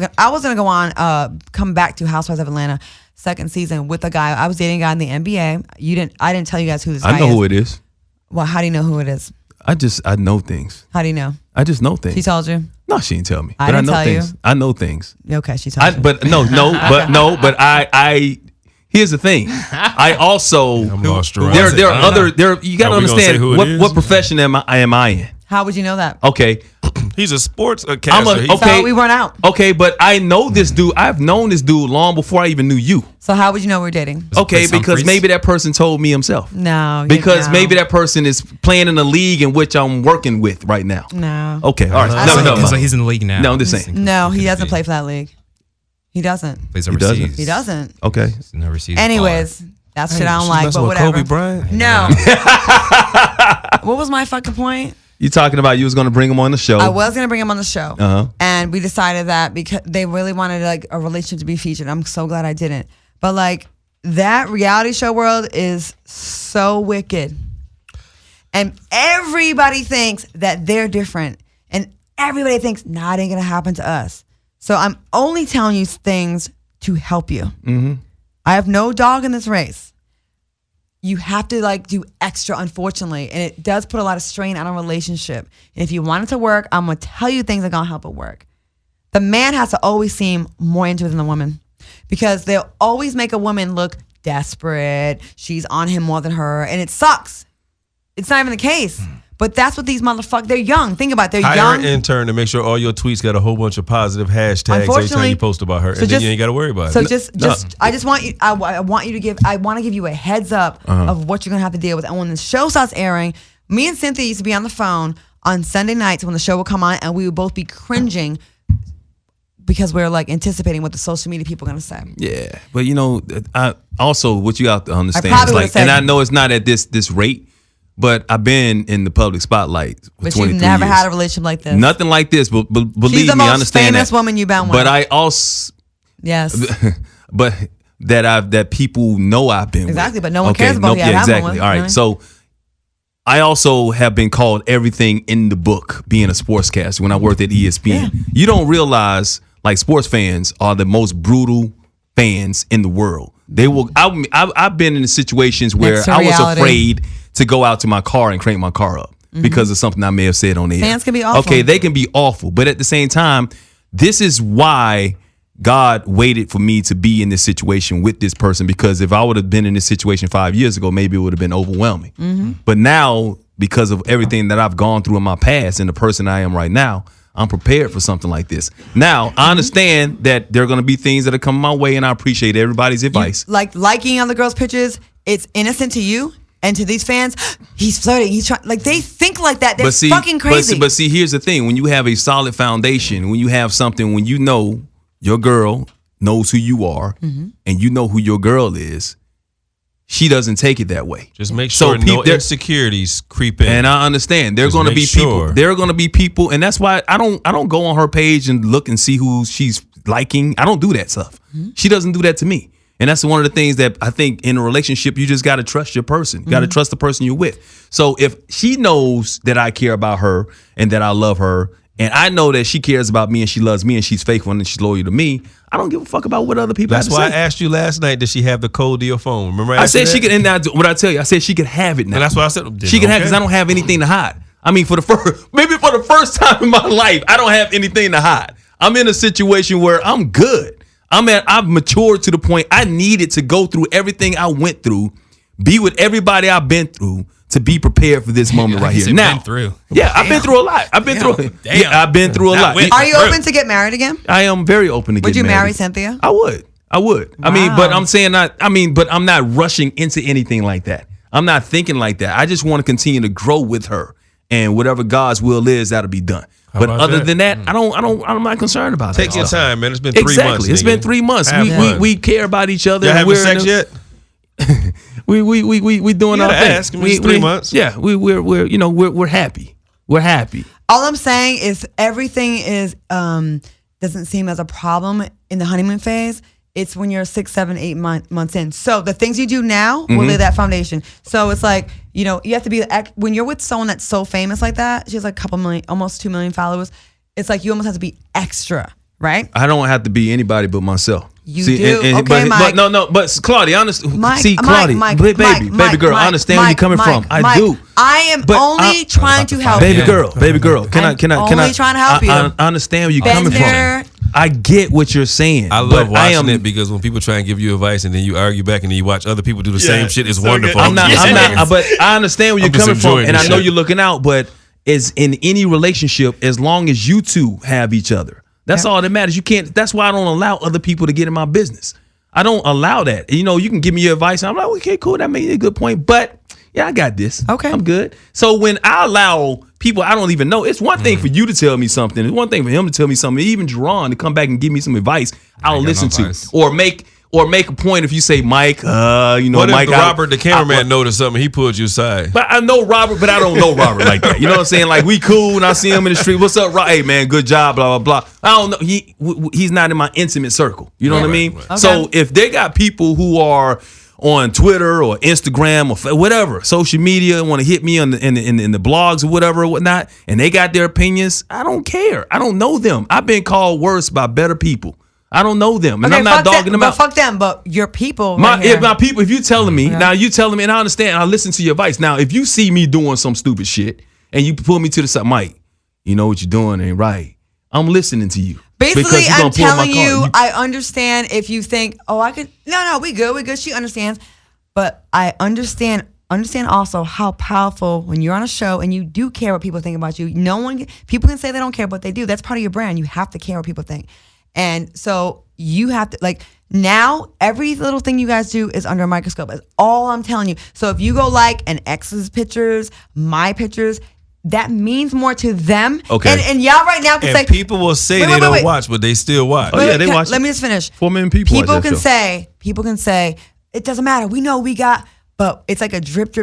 gonna go on come back to Housewives of Atlanta second season with a guy. I was dating a guy in the NBA. I didn't tell you guys who this guy is. I know who it is. Well, how do you know who it is? I know things. How do you know? I just know things. She told you? No, she didn't tell me. I But didn't know tell things. you? I know things. Okay, she told you. But I here's the thing. I also I'm lost. there are other you got to understand what profession am I in? How would you know that? Okay. He's a sports caster. Okay. So we weren't out. Okay, but I know this dude. I've known this dude long before I even knew you. So how would you know we're dating? Okay, Some because priest? maybe that person told me himself. No. Because maybe that person is playing in a league in which I'm working with right now. No. Okay, all right. So he's in the league now. No, I'm just saying. No, he doesn't play for that league. He doesn't. Plays He doesn't? overseas. He doesn't. Okay. He's an overseas Anyways, that's shit I don't like, but with whatever. Kobe Bryant. No. What was my fucking point? You talking about you was going to bring him on the show. I was gonna bring him on the show, Uh-huh. and we decided that because they really wanted like a relationship to be featured. I'm so glad I didn't. But like that reality show world is so wicked, and everybody thinks that they're different, and everybody thinks, nah, it ain't gonna happen to us. So I'm only telling you things to help you. Mm-hmm. I have no dog in this race. You have to like do extra, unfortunately, and it does put a lot of strain on a relationship. And if you want it to work, I'm gonna tell you things that are gonna help it work. The man has to always seem more into it than the woman, because they'll always make a woman look desperate. She's on him more than her, and it sucks. It's not even the case. But that's what these motherfuckers, they're young. Think about it. They're Hire young. an intern to make sure all your tweets got a whole bunch of positive hashtags every time you post about her, so and then just- you ain't got to worry about So it. I just want you. I want you to give. I want to give you a heads up of what you're gonna have to deal with. And when the show starts airing, me and Cynthia used to be on the phone on Sunday nights when the show would come on, and we would both be cringing because we're like anticipating what the social media people are gonna say. Yeah, but you know, I also what you have to understand probably is would've like, said- and I know it's not at this rate, but I've been in the public spotlight for But 23 you've never years. had a relationship like this. Nothing like this, but believe She's the me, I most understand famous that. woman you've been with. But I also, Yes. but that people know I've been Exactly, with. but no one cares about who you have that exactly. one with, All right, right? so I also have been called everything in the book being a sportscaster when I worked at ESPN. You don't realize like sports fans are the most brutal fans in the world. They will. I've been in situations where Next to I was reality. afraid to go out to my car and crank my car up because of something I may have said on the air. Fans can be awful. Okay, they can be awful, but at the same time, this is why God waited for me to be in this situation with this person, because if I would have been in this situation 5 years ago, maybe it would have been overwhelming. But now, because of everything that I've gone through in my past and the person I am right now, I'm prepared for something like this. Now, I understand that there are going to be things that are coming my way, and I appreciate everybody's advice. Like liking other girls' pictures, it's innocent to you. And to these fans, he's flirting. He's trying. Like they think like that. They're fucking crazy. But see, here's the thing: when you have a solid foundation, when you have something, when you know your girl knows who you are, and you know who your girl is, she doesn't take it that way. Just make sure no insecurities creep in. And I understand there are Just going to make be sure. people. There are going to be people, and that's why I don't go on her page and look and see who she's liking. I don't do that stuff. She doesn't do that to me. And that's one of the things that I think in a relationship, you just got to trust your person. You got to trust the person you're with. So if she knows that I care about her and that I love her, and I know that she cares about me and she loves me and she's faithful and she's loyal to me, I don't give a fuck about what other people That's have to why say. I asked you last night, did she have the code to your phone? Remember I said that? she could, and now what I tell you, I said she could have it now. And that's why I said She can have, because I don't have anything to hide. I mean, maybe for the first time in my life, I don't have anything to hide. I'm in a situation where I'm good. I've matured to the point I needed to go through everything I went through, be with everybody I've been through to be prepared for this moment right here. Now, been through. Yeah, I've been through a lot. I've been through a lot. Are you open to get married again? I am very open to get married. Would you marry Cynthia? I would. I mean, but I'm saying but I'm not rushing into anything like that. I'm not thinking like that. I just want to continue to grow with her, and whatever God's will is, that'll be done. But about other that? than that, I'm not concerned about that. Take your stuff. time, man. It's been 3 months. Exactly. It's nigga. been 3 months. Have fun. We care about each other. Y'all and having sex yet? We doing You our gotta thing. ask. It's 3 months. Yeah, we're happy. We're happy. All I'm saying is everything is doesn't seem as a problem in the honeymoon phase. It's when you're 6, 7, 8 months in. So the things you do now will lay that foundation. So it's like, you know, you have to be, when you're with someone that's so famous like that, she has like a couple million, almost 2 million followers. It's like you almost have to be extra, right? I don't have to be anybody but myself. You do. Okay, Mike. But Claudia, Mike, baby girl, I understand where you're coming from. I do. I am only trying to help you. Baby girl, can I? Only trying to help you. I understand where you're coming from. I get what you're saying. I love watching it because when people try and give you advice and then you argue back and then you watch other people do the same shit, it's wonderful. I'm not, but I understand where you're coming from, and I know you're looking out. But is in any relationship, as long as you two have each other, that's all that matters. You can't. That's why I don't allow other people to get in my business. I don't allow that. You know, you can give me your advice, and I'm like, okay, cool, that made a good point, but. Yeah, I got this. Okay. I'm good. So when I allow people I don't even know, it's one thing for you to tell me something. It's one thing for him to tell me something. Even Jerron to come back and give me some advice, I'll listen to. Or make a point if you say, Mike, what Mike. If Robert, the cameraman, noticed something, he pulled you aside. But I know Robert, but I don't know Robert like that. You know what I'm saying? Like, we cool and I see him in the street. What's up, Rob? Hey, man, good job, blah, blah, blah. I don't know. He's not in my intimate circle. You know what I mean? Right. Okay. So if they got people who are on Twitter or Instagram or whatever, social media, want to hit me in the blogs or whatever or whatnot, and they got their opinions, I don't care. I don't know them. I've been called worse by better people. I don't know them, and I'm not dogging them out. But fuck them, but your people. My people. If you telling me now, you telling me, and I understand. I listen to your advice. Now, if you see me doing some stupid shit and you pull me to the side, Mike, you know what you're doing ain't right. I'm listening to you. Basically, I'm telling you, I understand if you think, oh, I could. No, we good. She understands. But I understand also how powerful when you're on a show and you do care what people think about you. People can say they don't care, but they do. That's part of your brand. You have to care what people think. And so you have to, like, now every little thing you guys do is under a microscope. That's all I'm telling you. So if you go like an ex's pictures, my pictures, that means more to them. Okay. And y'all right now can say. People will say they don't watch, but they still watch. Oh, yeah, they watch. Let me just finish. 4 million people watch that show. People can say, it doesn't matter. We know we got, but it's like a drip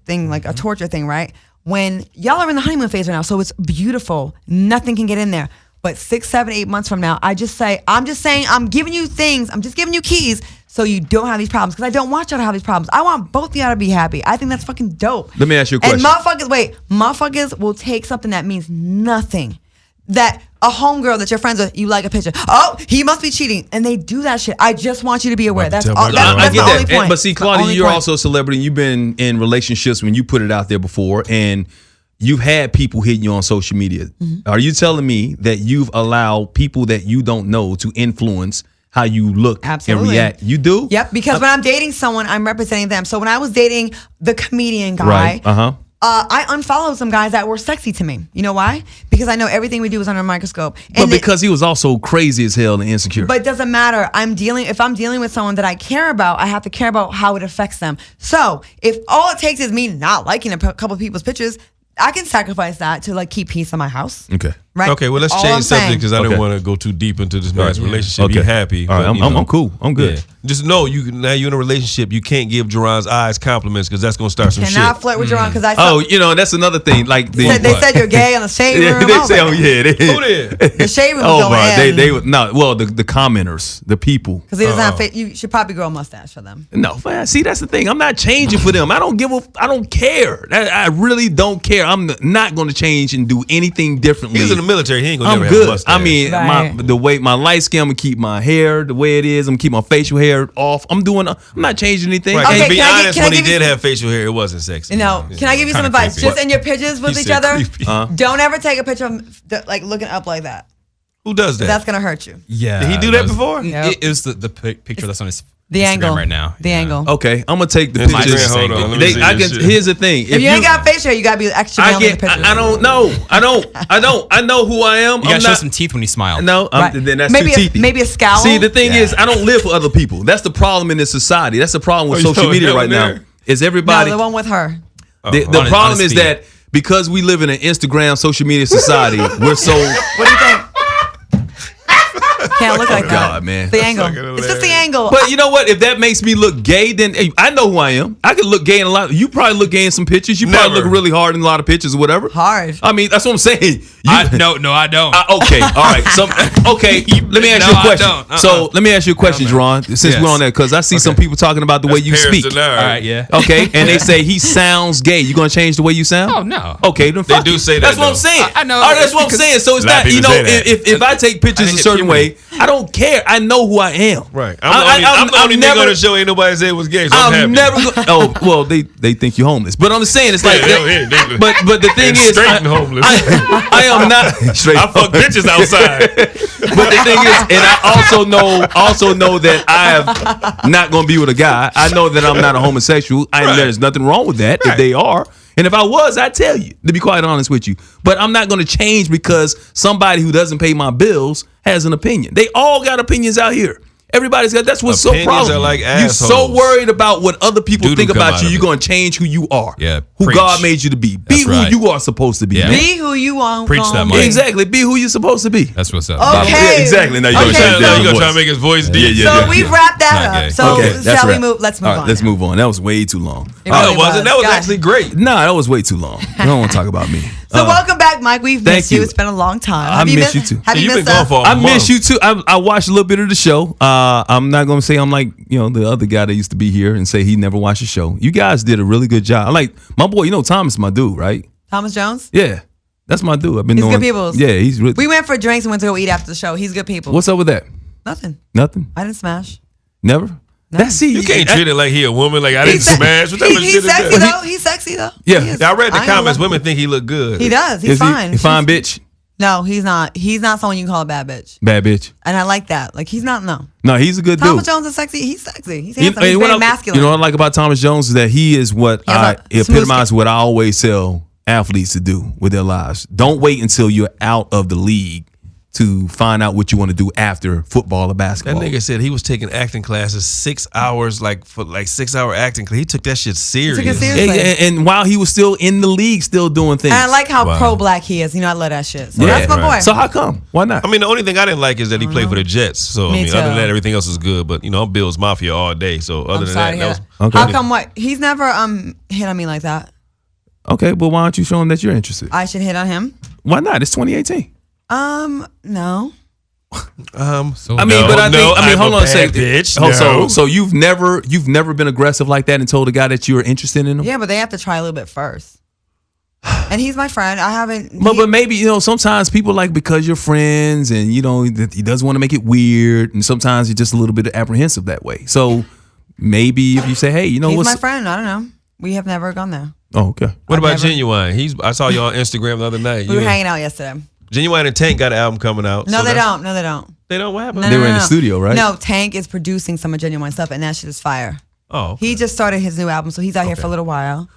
thing, like a torture thing, right? When y'all are in the honeymoon phase right now, so it's beautiful. Nothing can get in there. But 6, 7, 8 months from now, I'm just saying, I'm giving you things. I'm just giving you keys so you don't have these problems. Because I don't want y'all to have these problems. I want both of y'all to be happy. I think that's fucking dope. Let me ask you a question. And motherfuckers will take something that means nothing. That a homegirl that you're friends with, you like a picture. Oh, he must be cheating. And they do that shit. I just want you to be aware. That's all. That's the only point. But see, Claudia, you're also a celebrity. You've been in relationships when you put it out there before. And you've had people hitting you on social media. Mm-hmm. Are you telling me that you've allowed people that you don't know to influence how you look and react? You do? Yep, because when I'm dating someone, I'm representing them. So when I was dating the comedian guy, I unfollowed some guys that were sexy to me. You know why? Because I know everything we do is under a microscope. And but because he was also crazy as hell and insecure. But it doesn't matter. If I'm dealing with someone that I care about, I have to care about how it affects them. So if all it takes is me not liking a couple of people's pictures, I can sacrifice that to like keep peace in my house. Okay. Right. Okay. Well, let's change subject because I don't want to go too deep into this man's relationship. Okay. Be happy. All right. I'm cool. I'm good. Yeah. Just know now you're in a relationship. You can't give Jerron's eyes compliments because that's gonna start some shit. Cannot flirt with Jerron because that's another thing. Like they said you're gay on the shade room. They say, who did? The shade room was going in. The commenters, the people. Because he doesn't have you should probably grow a mustache for them. No, man. See, that's the thing. I'm not changing for them. I don't care. I really don't care. I'm not going to change and do anything differently. He's in the military. He ain't gonna never good. have a mustache. I mean, my light skin, I'm gonna keep my hair the way it is. I'm gonna keep my facial hair off. I'm not changing anything. Right. Okay, to be honest, when he did have facial hair, it wasn't sexy. No, can I give you some advice? Just in your pictures with each other, don't ever take a picture of like looking up like that. Who does that? That's gonna hurt you. Yeah. Did he do that before? It was the picture that's on his the Instagram angle right now. The angle. Okay, I'm gonna take the pictures. Hold on. Here's the thing. If you ain't got facial hair, you gotta be extra male in the picture. I don't know. I know who I am. You gotta show some teeth when you smile. No, then that's maybe too teethy. Maybe a scowl. See, the thing is, I don't live for other people. That's the problem in this society. That's the problem with social media right now. Is everybody? No, the one with her. The problem is that because we live in an Instagram social media society, we're so. What do you think? Can't look like that. God, man. It's the angle. fucking It's just the hilarious. angle. But you know what? If that makes me look gay, then hey, I know who I am. I could look gay in a lot. You probably look gay in some pictures. You probably Never. look really hard in a lot of pictures or whatever. Hard. I mean, that's what I'm saying. No, I don't. Okay, all right. So, okay, let me ask you a I question. don't. So, let me ask you a question, Jerron, since Yes. we're on that, because I see some people talking about the way That's you Paris speak. Dennard. All right, yeah. Okay, and they say he sounds gay. You gonna change the way you sound? Oh, no. Okay, then They fuck do it. say that, That's what I'm though. saying. I know. All right, that's what I'm Because saying. So it's a lot not, of you people know, say that. if I take pictures a hit certain puberty. way, I don't care. I know who I am. Right. I'm the only nigga on the show. Ain't nobody said it was gay. So I'm happy. I'm never. Oh well, they think you're homeless, but I'm saying it's like. Yeah, But the thing is, straight and homeless. I am not straight. I fuck bitches outside. But the thing is, and I also know that I am not going to be with a guy. I know that I'm not a homosexual. There's nothing wrong with that if they are. And if I was, I'd tell you, to be quite honest with you. But I'm not going to change because somebody who doesn't pay my bills has an opinion. They all got opinions out here. Everybody's got. That's what's Opinions so problem. are like You're so assholes. worried about what other people Doo-doo think come about out you. of You're it. going to change who you are. Yeah, who preach. God made you to be. Be That's who right. you are supposed to be. Yeah. Man. Be who you want. Preach that, Mike. Exactly. Be who you're supposed to be. That's what's up. Okay. Yeah, exactly. Now you're Okay, going to so- You gonna try to make his voice deep? So we've wrapped that Not up. gay. So Okay, that's shall we right. move? Let's move All right, on. let's now. move on. That was way too long. It Oh, really it wasn't. That was God. actually great. Nah, that was way too long. I don't want to talk about me. So welcome back, Mike. We've Thank missed you. you. It's been a long time. I Have miss missed- you too. Have you You've been missed gone us? for a I month. miss you too. I watched a little bit of the show. I'm not going to say I'm like, the other guy that used to be here and say he never watched the show. You guys did a really good job. Like my boy, Thomas, my dude, right? Thomas Jones? Yeah, that's my dude. I've been He's knowing. good peoples. Yeah, he's really. We went for drinks and went to go eat after the show. He's good people. What's up with that? Nothing. Nothing. I didn't smash. Never. That's You can't treat it like he a woman. Like I didn't He's se- smash. What type of he's shit is sexy that? though. He's sexy though. Yeah. He is. I read the ain't gonna comments. lie. Women think he look good. He does. He's Is fine. he fine bitch? No, he's not. He's not someone you can call a bad bitch. Bad bitch. And I like that. Like he's not. No. No, he's a good Thomas dude. Jones is sexy. He's sexy. He's You- handsome. He's what very I- masculine. You know what I like about Thomas Jones is that he is what He has a smooth epitomize what I always tell athletes to do with their lives. Don't wait until you're out of the league to find out what you want to do after football or That basketball. nigga said he was taking acting classes 6 hours, for 6 hour acting. He took that shit serious. Took it seriously. And while he was still in the league, still doing things. And I like how Wow. pro-black he is. I love that shit. So Yeah. that's my boy. So how come? Why not? I mean, the only thing I didn't like is that he played for the Jets. So Me other than too. that, everything else is good. But I'm Bills Mafia all day. So other I'm than sorry to that hear was that. Okay. How come what? He's never hit on me like that. Okay, but why don't you show him that you're interested? I should hit on him. Why not? It's 2018. No. So I mean, No, but I think I'm hold a on a second. bad bitch. Oh, No. so you've never been aggressive like that and told a guy that you were interested in him? Yeah, but they have to try a little bit first. And he's my friend. I haven't. But maybe sometimes people like because you're friends and that he doesn't want to make it weird and sometimes he's just a little bit apprehensive that way. So maybe if you say, hey, he's what's my friend. I don't know. We have never gone there. Oh, okay. What I've about never- Genuine? I saw you on Instagram the other night. We were hanging out yesterday. Genuine and Tank got an album coming out. No, so they that's- don't. No, they don't. They don't. What happened? No, They no, were in no, the no. studio, right? No, Tank is producing some of Genuine stuff, and that shit is fire. Oh, He just started his new album, so he's out here for a little while.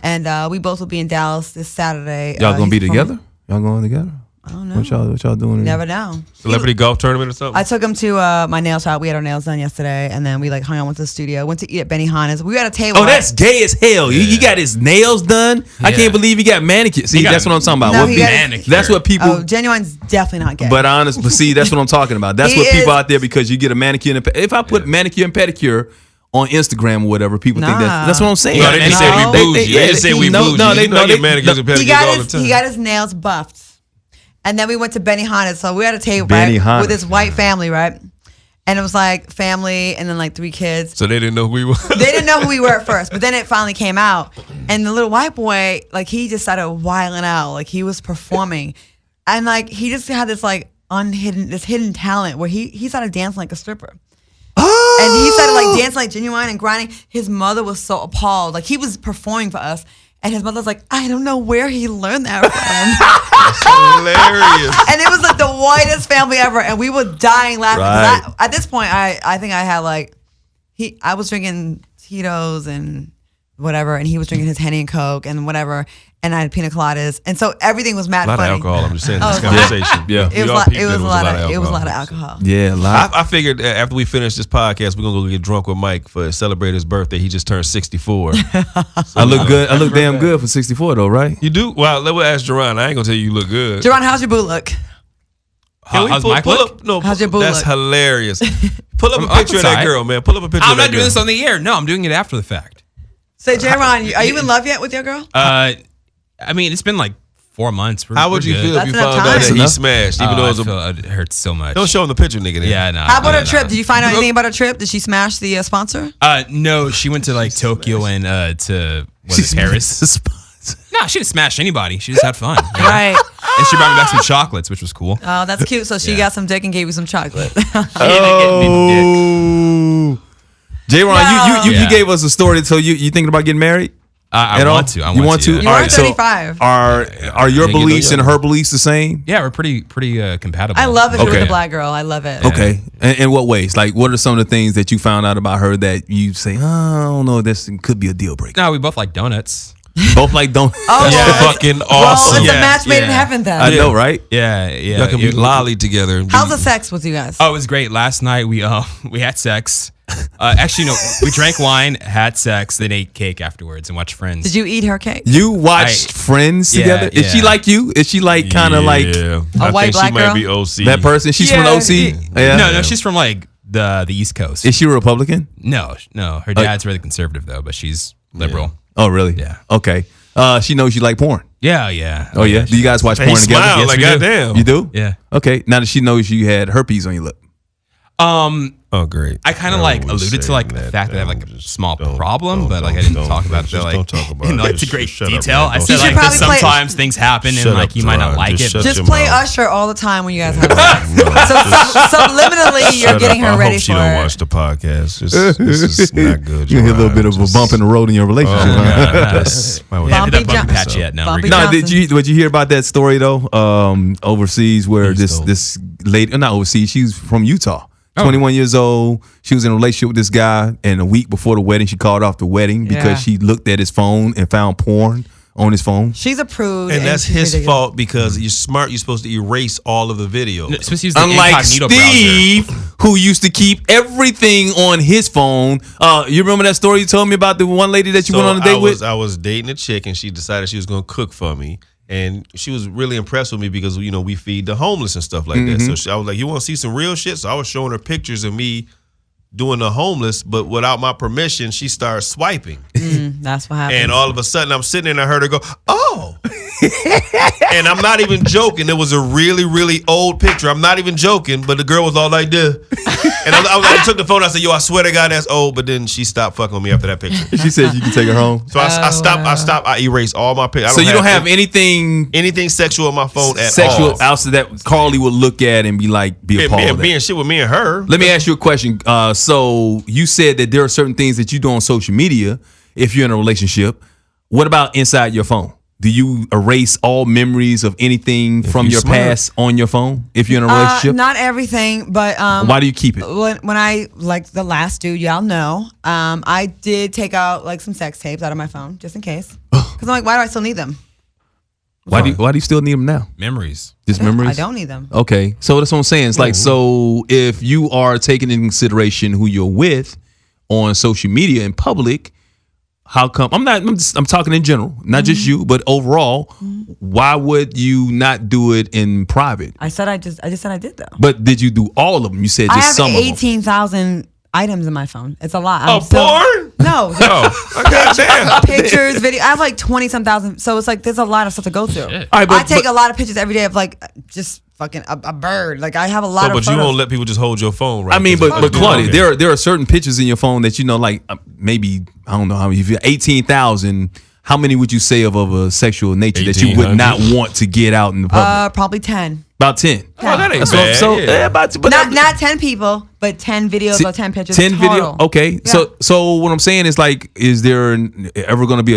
And we both will be in Dallas this Saturday. Y'all gonna be he's together? Y'all going together? I don't know. What y'all doing? Never know. celebrity golf tournament or something. I took him to my nail shop. We had our nails done yesterday, and then we hung out, went to the studio, went to eat at Benihana's. We got a table. Oh, that's gay as hell. He got his nails done. I Yeah. can't believe he got manicure. See, He got that's what I'm talking about. No, What he people- got- Manicure. that's what people. Oh, Genuine's definitely not gay. But see, that's what I'm talking about. That's He what people is- out there because you get a manicure and if I put manicure and pedicure on Instagram or whatever, people think Nah. that's what I'm saying. No, they just say we No. bougie. They just say we bougie. You know, I get manicures and pedicures all the time. he got his nails buffed. And then we went to Benihana's. So we had a table, Benihana. right? With this white family, right? And it was like family and then like 3 kids. So they didn't know who we were. They didn't know who we were at first, but then it finally came out. And the little white boy, he just started wilding out. Like he was performing. And he just had this hidden talent where he started dancing like a stripper. And he started dancing like Genuine and grinding. His mother was so appalled. He was performing for us. And his mother's like, I don't know where he learned that from. Hilarious. And it was the whitest family ever. And we were dying laughing. 'Cause Right. at this point, I think I had I was drinking Tito's and whatever. And he was drinking his Henny and Coke and whatever. And I had pina coladas. And so everything was mad A lot funny. of alcohol. I'm just saying Oh, this it was- conversation. Yeah. It was, We all lot, peeped it was that a lot of alcohol. Yeah, a lot. I figured after we finish this podcast, we're gonna go get drunk with Mike for celebrate his birthday. He just turned 64. I look good. I look damn good for 64 though, right? You do? Well, let me ask Jerron. I ain't gonna tell you look good. Jerron, how's your boot look? How's Mike look? How's your boo That's look? hilarious. Pull up a I'm picture of that outside. girl, man. Pull up a picture I'm of that not doing girl. this on the air. No, I'm doing it after the fact. Say, J-Ron, are you in love yet with your girl? I mean, it's been like 4 months. How would you feel if you That's enough found out time. that he Enough. smashed, even though it was it hurts so much. Don't show him the picture, nigga. Then. Yeah, no. How about no, her trip? no. Did you find out anything about her trip? Did she smash the sponsor? No, she went to like Tokyo and to Paris. No, she didn't smash anybody. She just had fun. you know? Right. And she brought me back some chocolates, which was cool. Oh, that's cute. So she got some dick and gave you some chocolate. Oh, J-Ron, you Yeah. gave us a story. So you thinking about getting married? I At all? want to. You want to? Yeah. You All are right, so 35. Are your Yeah, beliefs you know, and her beliefs the same? Yeah, we're pretty compatible. I love if you're Okay. with a black girl. I love it. Okay. In what ways? Like, what are some of the things that you found out about her that you say, oh, I don't know, this could be a deal breaker? No, we both like donuts. Both like don't. Oh, That's well, fucking well, awesome. it's a Yeah, match made in yeah. heaven then. I know, right? Yeah. Y'all can be lolly together. How's the sex with you guys? Oh, it was great. Last night we had sex. Actually, no, we drank wine, had sex, then ate cake afterwards and watched Friends. Did you eat her cake? You watched Friends Yeah, together? Is she yeah. like you? Is she like kind of like A white black she might girl? be OC. that person? She's from the OC? Yeah. No, she's from like the East Coast. Is she a Republican? No. Her dad's really conservative though, but she's liberal. Oh, really? Yeah. Okay. She knows you like porn. Yeah. Oh, yeah? Do you guys watch He porn together? smiled Yes, like we do. goddamn. You do? Yeah. Okay. Now that she knows you had herpes on your lip. Oh, great. I kind of like alluded to like the fact that I have like a small problem, but like I didn't talk about it like don't talk about in it. like Just great shut up, detail. man. I Don't said say like that. that You should probably sometimes things happen and Shut like up, you might not Gerard. like it. Just but- shut Just your play mouth. Usher all the time when you guys have sex. So subliminally, you're Shut getting up. her I ready hope she for don't it. watch the podcast. This is not good. You hear a little Gerard. bit of a Just- bump in the road in your relationship. Oh, huh? God. That's my way. Yeah, Bumpy that bumpy jump- patch yet. No, Bumpy we're good. No, Johnson. did you hear about that story though? Overseas, where Please don't. this lady, not overseas, she's from Utah. 21 years old. She was in a relationship with this guy, and a week before the wedding, she called off the wedding because Yeah. she looked at his phone and found porn on his phone. She's a prude. And that's she's his ridiculous. fault because you're smart. You're supposed to erase all of the video. It's supposed to use the Unlike incognito browser. Steve, who used to keep everything on his phone. You remember that story you told me about the one lady that you went on a date with? I was dating a chick, and she decided she was going to cook for me. And she was really impressed with me because, you know, we feed the homeless and stuff like that. So I was like, you want to see some real shit? So I was showing her pictures of me doing the homeless, but without my permission, she started swiping. That's what happened. And all of a sudden, I'm sitting there and I heard her go, oh. And I'm not even joking. It was a really, really old picture. I'm not even joking, but the girl was all like this. And I took the phone. I said, yo, I swear to God, that's old. But then she stopped fucking with me after that picture. She said you can take her home. So I stopped. I erased all my pictures. So you don't have anything anything sexual on my phone at sexual all. outside that Carly would look at and be like, be appalled at. Being shit with me and her. Let me ask you a question. So you said that there are certain things that you do on social media if you're in a relationship. What about inside your phone? Do you erase all memories of anything from you're your smart. past on your phone if you're in a relationship? Not everything, but Why do you keep it? when I like the last dude, y'all know, I did take out like some sex tapes out of my phone just in case. Because I'm like, why do I still need them? Why do you still need them now? Memories. Just memories? I don't need them. Okay, so that's what I'm saying. It's like, so if you are taking into consideration who you're with on social media in public, how come? I'm talking in general, not just you, but overall. Why would you not do it in private? I just said I did though. But did you do all of them? You said I just have some of them. 18,000 items in my phone. It's a lot. Oh, porn? No. Oh, goddamn. Pictures, video. I have like 20 some thousand. So it's like there's a lot of stuff to go through. All right, I take a lot of pictures every day of like just fucking a bird. Like I have a lot of But you photos. won't let people just hold your phone, right? I mean, but Claudia, Okay. there are certain pictures in your phone that you know, like maybe I don't know how many. If you're 18,000, how many would you say of a sexual nature that you would 1,800? not want to get out in the public? Probably 10. About 10. Oh, that ain't That's bad. so yeah. but Not 10 people, but 10 videos or 10 pictures. 10 total. video. Okay, Yeah. so what I'm saying is like, is there ever going to be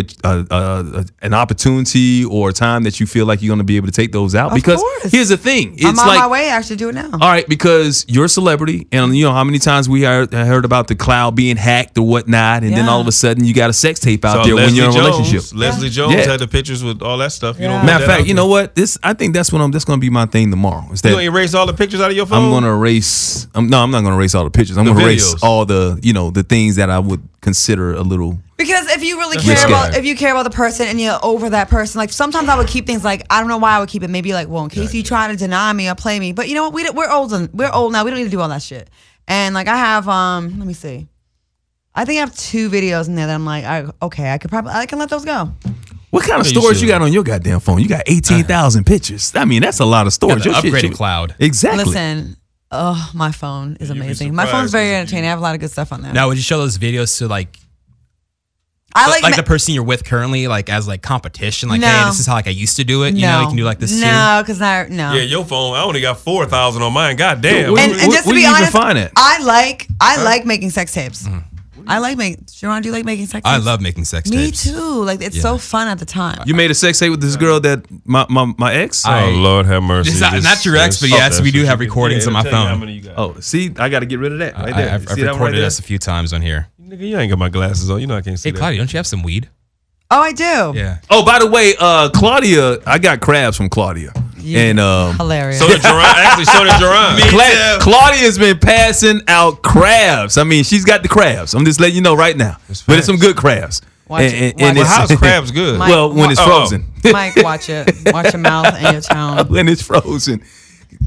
an opportunity or a time that you feel like you're going to be able to take those out? Of Because course. here's the thing, it's I'm on like, my way actually to do it now. all right, because you're a celebrity, and you know how many times we heard about the cloud being hacked or whatnot, and then Yeah. all of a sudden you got a sex tape out So there when you're in a Leslie relationship. Jones, Leslie Jones Yeah. had the pictures with all that stuff. You Yeah. don't want Matter of that fact, out you know there? what? I think that's going to be my thing tomorrow. Is You that gonna erase all the pictures out of your phone? I'm going to erase. No, I'm not going to erase all the pictures. I'm going to erase videos. all the, the things that I would consider a little. Because if you really Risky. if you care about the person and you're over that person, like sometimes I would keep things like, I don't know why I would keep it. Maybe like, well, in case you try to deny me or play me. But you know what? We're old now. We don't need to do all that shit. And like I have, let me see. I think I have 2 videos in there that I'm like, I can let those go. What kind of storage you got on your goddamn phone? You got 18,000 pictures. I mean, that's a lot of storage. Got the Your shit upgraded cloud. Exactly. Listen, my phone is amazing. My phone's very entertaining. I have a lot of good stuff on there. Now, would you show those videos to like the person you're with currently, like as like competition? Like, hey, this is how like I used to do it. You know, you can do like this too. No, because no. Yeah, your phone. I only got 4,000 on mine. God damn. And just to where be do you even honest, find it? I like making sex tapes. I like making. Sharon, do you like making sex tapes? I love making sex Me tapes. too. Like it's so fun at the time. You made a sex tape with this girl that my ex? Oh Lord have mercy. It's not your ex, but yes, we do have recordings on my phone. Oh, see, I got to get rid of that right there. I've recorded us a few times on here. Nigga, you ain't got my glasses on. You know I can't see Hey, that. Claudia, don't you have some weed? Oh, I do. Yeah. Oh, by the way, Claudia, I got crabs from Claudia. And Hilarious. So did Jerron. Actually, so did Jerron. Claudia's been passing out crabs. I mean, she's got the crabs. I'm just letting you know right now. But it's some good crabs. Watch it. And Well, how's crabs good? Mike, well, when it's frozen. Mike, watch it. Watch your mouth and your tone. When it's frozen.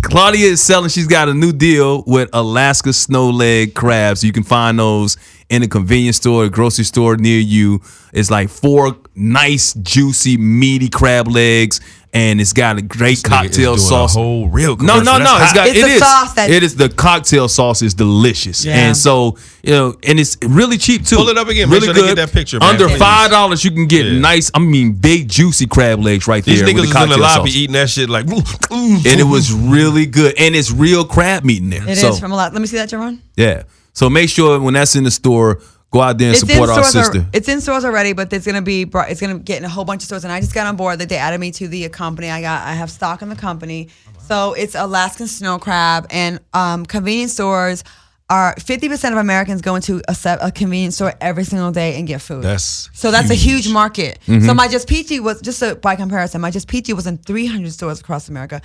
Claudia is selling. She's got a new deal with Alaska snow leg crabs. You can find those in a convenience store, a grocery store near you. It's like 4 nice, juicy, meaty crab legs, and it's got a great cocktail sauce. A whole real No. It's the sauce that- It is the cocktail sauce is delicious, Yeah. and so and it's really cheap too. Pull it up again. Make Really sure good. they get that picture, man. Under Please. $5, you can get nice. I mean, big juicy crab legs right These there. niggas with was the in the cocktail lobby sauce. eating that shit like. And it was really good, and it's real crab meat in there. It is from a lot. Let me see that, Jerron. Yeah. So make sure when that's in the store, go out there and support our sister. It's in stores already, but it's gonna get in a whole bunch of stores. And I just got on board that they added me to the company. I have stock in the company, so it's Alaskan snow crab. And convenience stores are 50% of Americans go into a convenience store every single day and get food. That's a huge market. So my Just Peachy was by comparison. My Just Peachy was in 300 stores across America.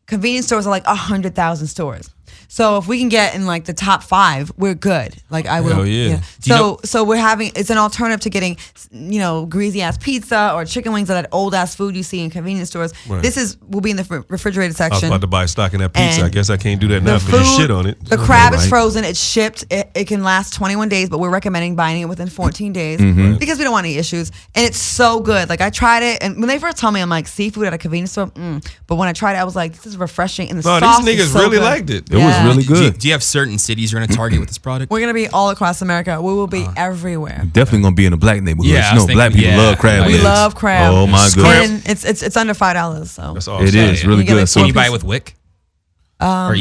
Convenience stores are like 100,000 stores. So if we can get in like the top 5, we're good. Like I will. Hell yeah. So we're having, it's an alternative to getting, greasy ass pizza or chicken wings or that old ass food you see in convenience stores. Right. Will be in the refrigerated section. I was about to buy stock in that pizza. And I guess I can't do that the now because you shit on it. The crab is frozen. It's shipped. It can last 21 days, but we're recommending buying it within 14 days because we don't want any issues. And it's so good. Like I tried it, and when they first told me, I'm like, seafood at a convenience store. But when I tried it, I was like, this is refreshing. And the sauce these niggas is so really good. liked it. It was really good. Do you have certain cities you're going to target with this product? We're gonna be all across America. We will be everywhere. Definitely gonna be in the black neighborhood. Yeah, I was black thinking, people love crab We legs. love crab. Oh my god. And it's under $5. So That's awesome. It is really You get good. like So Can you buy it with WIC? Or EBT?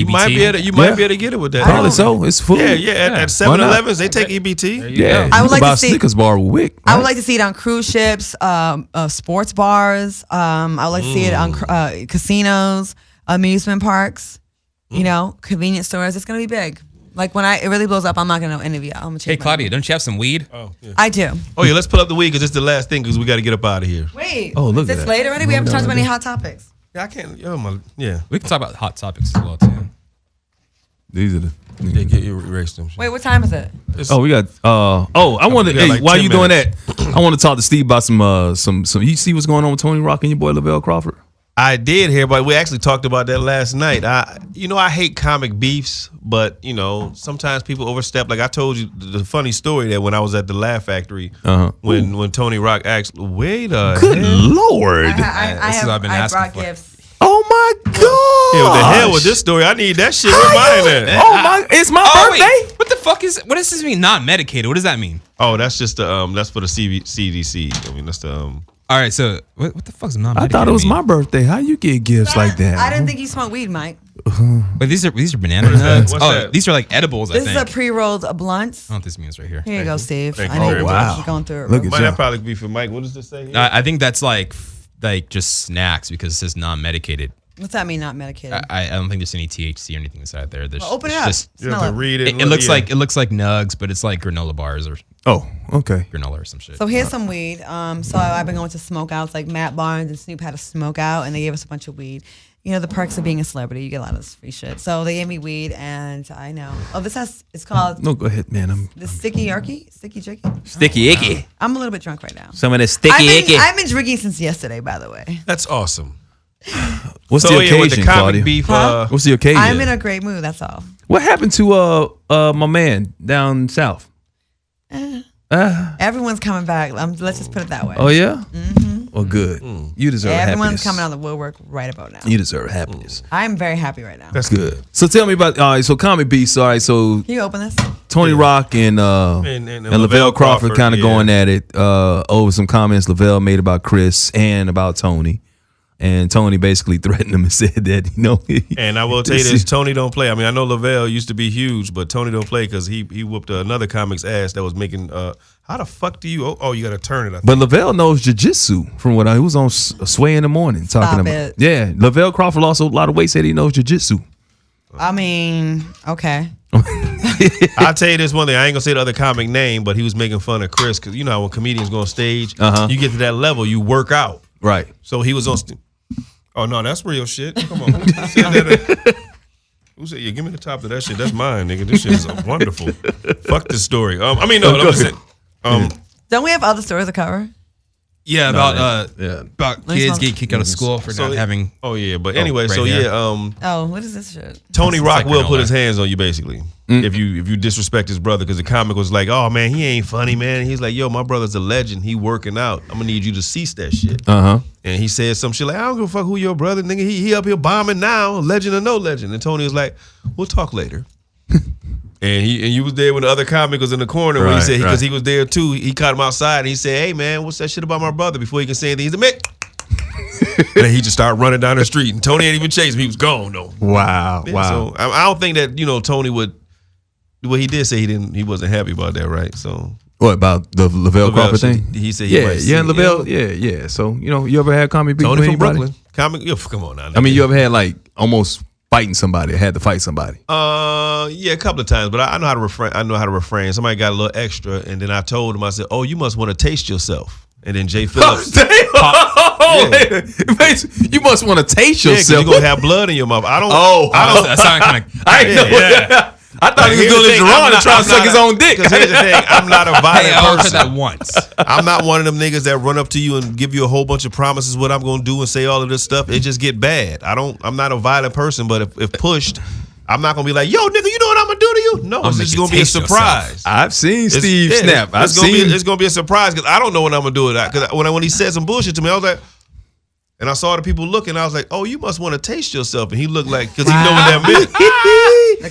You might be able to get it with that. probably so. It's food. Yeah. At 7-Elevens, they take EBT. Yeah. I would You like can buy to a see- Snickers bar with Wick. I would like to see it on cruise ships, sports bars. I would like to see it on casinos, amusement parks. Convenience stores. It's gonna be big. Like when it really blows up, I'm not gonna know any of you. I'm gonna change. Hey, Claudia, don't you have some weed? Oh, yeah. I do. Oh, yeah, let's pull up the weed because it's the last thing because we got to get up out of here. Wait. Oh, look is at this that. late already? We haven't talked about any hot topics. Yeah, I can't. Yeah. We can talk about hot topics as well, too. These are the. Yeah, get you erase them. Wait, what time is it? Oh, we got. I want to. we got Hey, like while 10 you doing that, I want to talk to Steve about some. You see what's going on with Tony Rock and your boy Lavelle Crawford? I did hear, but we actually talked about that last night. I hate comic beefs, but sometimes people overstep. Like I told you the funny story that when I was at the Laugh Factory, when Tony Rock asked, "Wait a Good hell. Lord! This is what I've been asking brought for. gifts. Oh my God! Yeah, what the hell with this story? I need that shit. Where mine at? Oh my! It's my birthday. Wait, what the fuck what does this mean? Not medicated. What does that mean? Oh, that's just the that's for the CDC. I mean, that's the All right, so what the fuck's not I medicated? thought it was mean? my birthday. How you get gifts like that? I didn't think you smoked weed, Mike. Wait, these are banana nuts. What's that? These are like edibles. This I is think. a pre-rolled blunt. I don't know what this means right here. Here you go, Steve. Thank I you know very you're much. going through it. Look real at might you. that probably be for Mike. What does this say here? I think that's like just snacks because it says non-medicated. What's that mean? Not medicated. I don't think there's any THC or anything inside there. There's Well, open it it's up. just- you have Smell to it. read it. it looks like nugs, but it's like granola bars or Oh, okay. granola or some shit. So here's some weed. So I've been going to smoke outs like Matt Barnes and Snoop had a smoke out, and they gave us a bunch of weed. the perks of being a celebrity. You get a lot of this free shit. So they gave me weed, and I know. Oh, it's called. No, go ahead, man. The sticky jerky, sticky jerky. Sticky icky. I'm a little bit drunk right now. Some of the sticky icky. I've been drinking since yesterday, by the way. That's awesome. What's So the occasion, with the comic Claudia? beef, What's the occasion? I'm in a great mood. That's all. What happened to my man down south? Everyone's coming back. Let's just put it that way. Oh yeah. Well, good. You deserve Everyone's happiness. coming out of the woodwork right about now. You deserve happiness. I'm very happy right now. that's good. So tell me about so comic beefs. All right, so Can you open this? Tony Rock and Lavelle Crawford kind of going at it over some comments Lavelle made about Chris and about Tony. And Tony basically threatened him and said that, And I will tell you this, Tony don't play. I mean, I know Lavelle used to be huge, but Tony don't play because he whooped another comic's ass that was making, how the fuck do you, you got to turn it. I think. But Lavelle knows jiu-jitsu from what he was on Sway in the Morning talking about. It. Yeah, Lavelle Crawford lost a lot of weight, said he knows jiu-jitsu. I mean, okay. I'll tell you this one thing. I ain't going to say the other comic name, but he was making fun of Chris because, how when comedians go on stage, you get to that level, you work out. Right. So he was on oh, no, that's real shit. Come on. Who said that? Who said, yeah, give me the top of that shit. That's mine, nigga. This shit is wonderful. Fuck this story. No, I'm saying. Don't we have other stories to cover? Yeah, about kids getting kicked out of school for not having. Oh yeah, but anyway, so hair. yeah. What is this shit? Tony It's Rock like will put granola. his hands on you basically if you disrespect his brother because the comic was like, oh man, he ain't funny, man. And he's like, yo, my brother's a legend. He working out. I'm gonna need you to cease that shit. And he said some shit like, I don't give a fuck who your brother, nigga. He up here bombing now, legend or no legend. And Tony was like, we'll talk later. And you was there when the other comic was in the corner when he said because he was there too. He caught him outside and he said, "Hey man, what's that shit about my brother?" Before he can say anything, he's a man. And then he just started running down the street, and Tony ain't even chase him. He was gone though. Wow. Yeah, so I don't think that Tony would. Well, he did say he wasn't happy about that, right? So what about the Lavelle Crawford shit, thing? He said, and Lavelle, yeah. So you ever had comic beef Tony with from anybody? Brooklyn, comic. Come on now. I mean, you ever had like almost fighting somebody, or had to fight somebody? Yeah, a couple of times, but I know how to refrain. I know how to refrain. Somebody got a little extra, and then I told him, I said, "Oh, you must want to taste yourself." And then Jay Phillips, Damn. You must want to taste yeah, yourself. you gonna have blood in your mouth. I don't. That sounded kind of. I didn't know that. I thought he was doing this Jerron and trying to suck his own dick. Because here's the thing, I'm not a violent Hey, I only heard person. that once. I'm not one of them niggas that run up to you and give you a whole bunch of promises what I'm gonna do and say all of this stuff. It just get bad. I'm not a violent person, but if pushed, I'm not gonna be like, yo, nigga, you know what I'm gonna do to you? No, it's just gonna be a surprise. I've seen Steve snap. It's gonna be a surprise because I don't know what I'm gonna do with that. Because when he said some bullshit to me, I was like, and I saw the people looking, I was like, oh, you must want to taste yourself. And he looked like, because he know what that meant.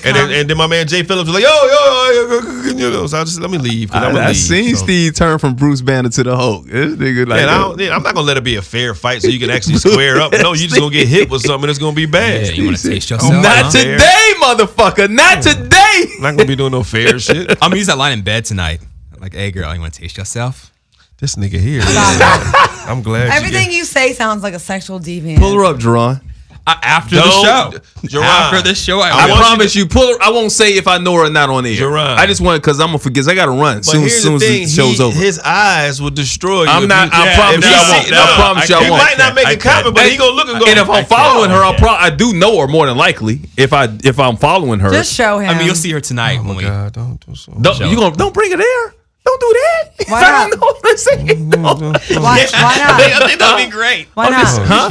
and then my man Jay Phillips was like, yo, so I just let me leave. I seen Steve turn from Bruce Banner to the Hulk. This nigga like, I'm not gonna let it be a fair fight so you can actually square up. No, you just gonna get hit with something and it's gonna be bad. Yeah, you want to taste yourself? Not today, motherfucker. Not today. I'm not gonna be doing no fair shit. I'm gonna use that line in bed tonight. Like, hey girl, you want to taste yourself? This nigga here. I'm glad. Everything you say sounds like a sexual deviant. Pull her up, Jerron. After the show. Jerron. After the show, I promise you, pull her. I won't say if I know her or not on air. Jerron. I just want because I'm gonna forget. I gotta run But soon here's as the thing, the show's over. his eyes will destroy you. I'm not. I promise you, I won't. I promise you, I He won't. might not make a comment, but he gonna look and go. And if I'm following her, I do know her more than likely. If I'm following her, Just show him. I mean, you'll see her tonight when we. God, don't do so. don't bring her there. Don't do that. Why If I not? don't know what to say, no. Why I not? think that'd be great. Why not? Huh?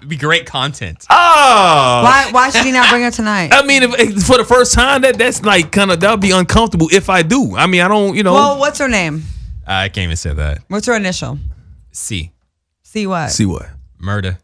Be great content. Oh. Why should he not bring her tonight? I mean, if for the first time, that's like kind of that'll be uncomfortable if I do. I mean, I don't, Well, what's her name? I can't even say that. What's her initial? C. See what? See what? Murder.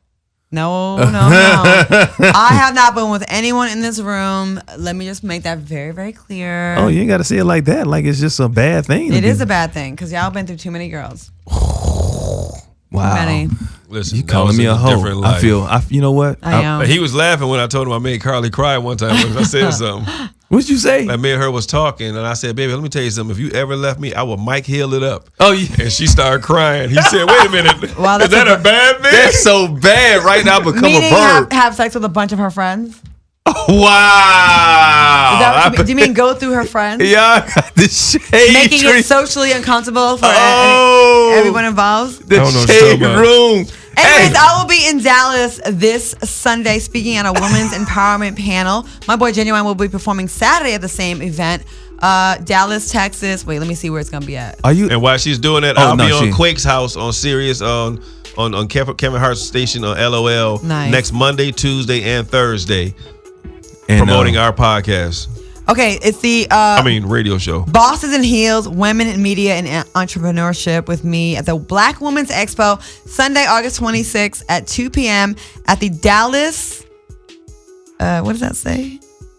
No. I have not been with anyone in this room. Let me just make that very, very clear. Oh, you ain't got to say it like that. Like it's just a bad thing. It is a bad thing because y'all been through too many girls. Wow. Too many. Listen, You calling me a hoe? I feel. You know what? I am. He was laughing when I told him I made Carly cry one time when I said something. What'd you say? Like me and her was talking, and I said, "Baby, let me tell you something. If you ever left me, I would Mike Hill it up." Oh, yeah. And she started crying. He said, "Wait a minute, Wow, is that's that a bad thing?" That's so bad. Right now, I become Meaning a bird. have sex with a bunch of her friends? Wow. Is that what you mean? Do you mean go through her friends? Yeah, I got the shade Making tree. it socially uncomfortable for Oh. everyone involved? The I don't know what shade you're talking room. Anyways, I will be in Dallas this Sunday speaking at a women's empowerment panel. My boy Genuine will be performing Saturday at the same event. Dallas, Texas. Wait, let me see where it's gonna be at. Are you? And while she's doing that, I'll be on Quake's house on Sirius on Kevin Hart's station on LOL next Monday, Tuesday, and Thursday, promoting our podcast. Okay, it's the radio show. Bosses and Heels, Women in Media and Entrepreneurship with me at the Black Women's Expo, Sunday, August 26th at 2 p.m. at the Dallas, what does that say?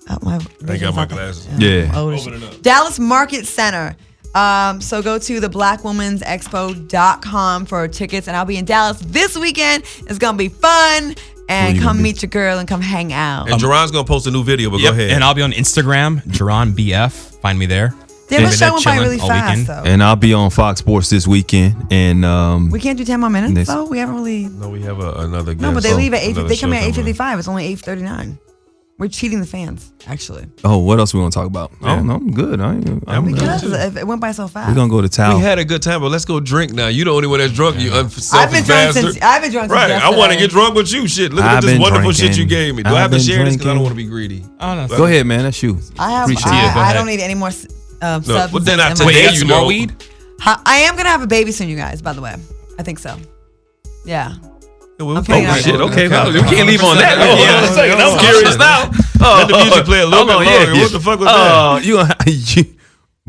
Oh, I got my glasses. Yeah. Open it up. Dallas Market Center. So go to theblackwomansexpo.com for tickets, and I'll be in Dallas this weekend. It's going to be fun. And come meet your girl and come hang out. And Jerron's going to post a new video, but go ahead. And I'll be on Instagram, JerronBF. Find me there. Damn, the show went by really fast, though. And I'll be on Fox Sports this weekend. And we can't do 10 more minutes, though? We haven't really... No, we have another guest. No, but they leave at 8. They come here at 8:55. It's only 8:39. We're cheating the fans, actually. Oh, what else we want to talk about? Yeah. Oh, no, I'm good. Because it went by so fast. We're going to go to town. We had a good time, but let's go drink now. You the only one that's drunk. You I've been drunk since Right. I want to get drunk with you. Shit. Look at this wonderful shit you gave me. Do I have to share this? Because I don't want to be greedy. Oh, no. Go ahead, man. That's you. I don't need any more substances. Well, then I Wait, you got some more weed? I am going to have a baby soon, you guys, by the way. I think so. Yeah. Oh, shit. Okay. We can't leave on that. I'm curious now. Let the music play a little bit longer. What the fuck was that?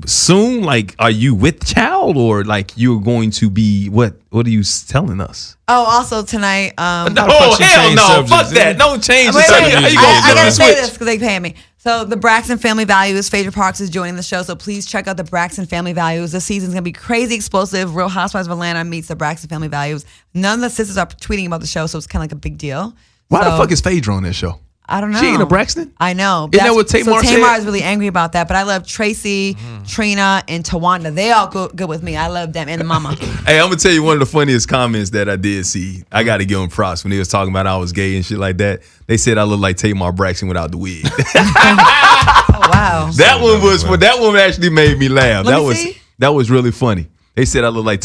Soon, like, are you with child or like you're going to be what are you telling us? Oh, also tonight. Hell no. Fuck that. Don't change the subject. I gotta say this because they pay me. So the Braxton Family Values, Phaedra Parks is joining the show. So please check out the Braxton Family Values. This season's gonna be crazy explosive. Real Housewives of Atlanta meets the Braxton Family Values. None of the sisters are tweeting about the show, so it's kind of like a big deal. Why the fuck is Phaedra on this show? I don't know. She ain't a Braxton? I know. Isn't that what Tamar said? Tamar is really angry about that, but I love Tracy, Trina, and Tawanda. They all good with me. I love them and Mama. Hey, I'm gonna tell you one of the funniest comments that I did see. I got to give them props when they was talking about I was gay and shit like that. They said I look like Tamar Braxton without the wig. Oh, wow. That one actually made me laugh. Let me see. That was really funny. They said I look like.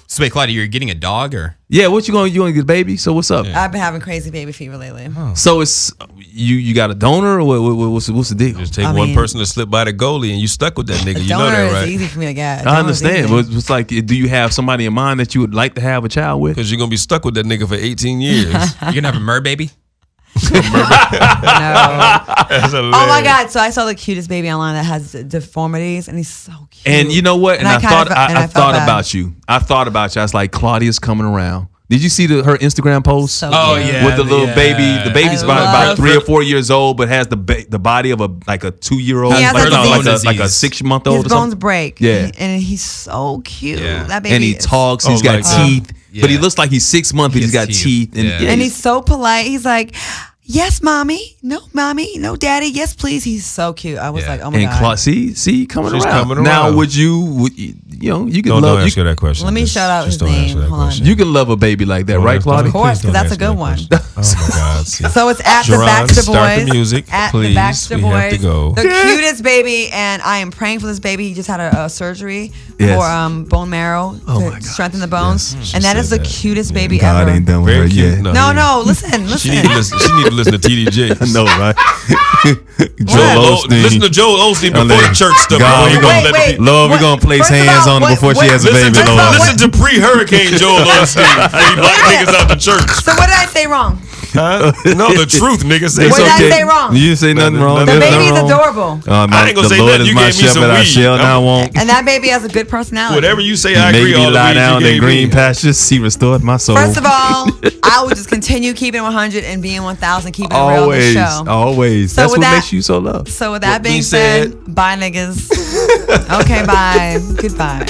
So wait, Claudia, you're getting a dog or? Yeah, you gonna get a baby? So what's up? I've been having crazy baby fever lately. Oh. So it's you got a donor or what's the deal? Just take one person to slip by the goalie and you stuck with that nigga. You know that, right? Donor is easy for me to get. I understand, but it's like, do you have somebody in mind that you would like to have a child with? Because you're gonna be stuck with that nigga for 18 years. You're gonna have a mer baby? No. That's hilarious. Oh my God! So I saw the cutest baby online that has deformities, and he's so cute. And you know what? And I thought about you. I thought about you. I was like, Claudia's coming around. Did you see her Instagram post? So cute. With the little baby. The baby's about 3 or 4 years old, but has the body of a 2-year-old, He has like a 6-month-old. His bones break. Yeah, and he's so cute. Yeah. That baby. And he talks. He's got teeth, but he looks like he's 6 months. But he's got teeth. And he's so polite. He's like, yes, mommy. No, mommy. No, daddy. Yes, please. He's so cute. I was like, oh my God. See, coming She's around. coming around. Now, you can Don't love. ask her that question. Let me shout out his name. Hold on. You can love a baby like that, right, Claudia? Of course, because that's a good one. Oh my God. So it's at the Jerron, Baxter start Boys. the music, At please. the Baxter We Boys. have to go. The cutest baby, and I am praying for this baby. He just had a surgery for bone marrow to strengthen the bones, Yes. and that is the She said that. cutest baby God ever. ain't done with her Very cute. yet. No, listen. She need to listen to TD Jakes. I know, right? Listen to Joel Osteen before the church stuff. God, Wait. Lord, we're gonna place First of hands all, on her before she has a baby, Listen Lord. to pre-hurricane Joel Osteen. He locked niggas out the church. So what did I say wrong? Huh? No, the truth, nigga. Say What did I something. say wrong? You didn't say nothing wrong. The There's baby's nothing wrong. adorable, I ain't gonna say the Lord nothing. is You my gave me some shepherd, I weed. shall not want. and that baby has a good personality. Whatever you say, He I made agree. me All the lie weed down you in gave green me. pastures. He restored my soul. First of all, I would just continue keeping 100 and being 1,000, keeping it real on the show. Always. So That's with what that- makes you so loved. So with that Being being said, bye niggas. Okay, bye. Goodbye.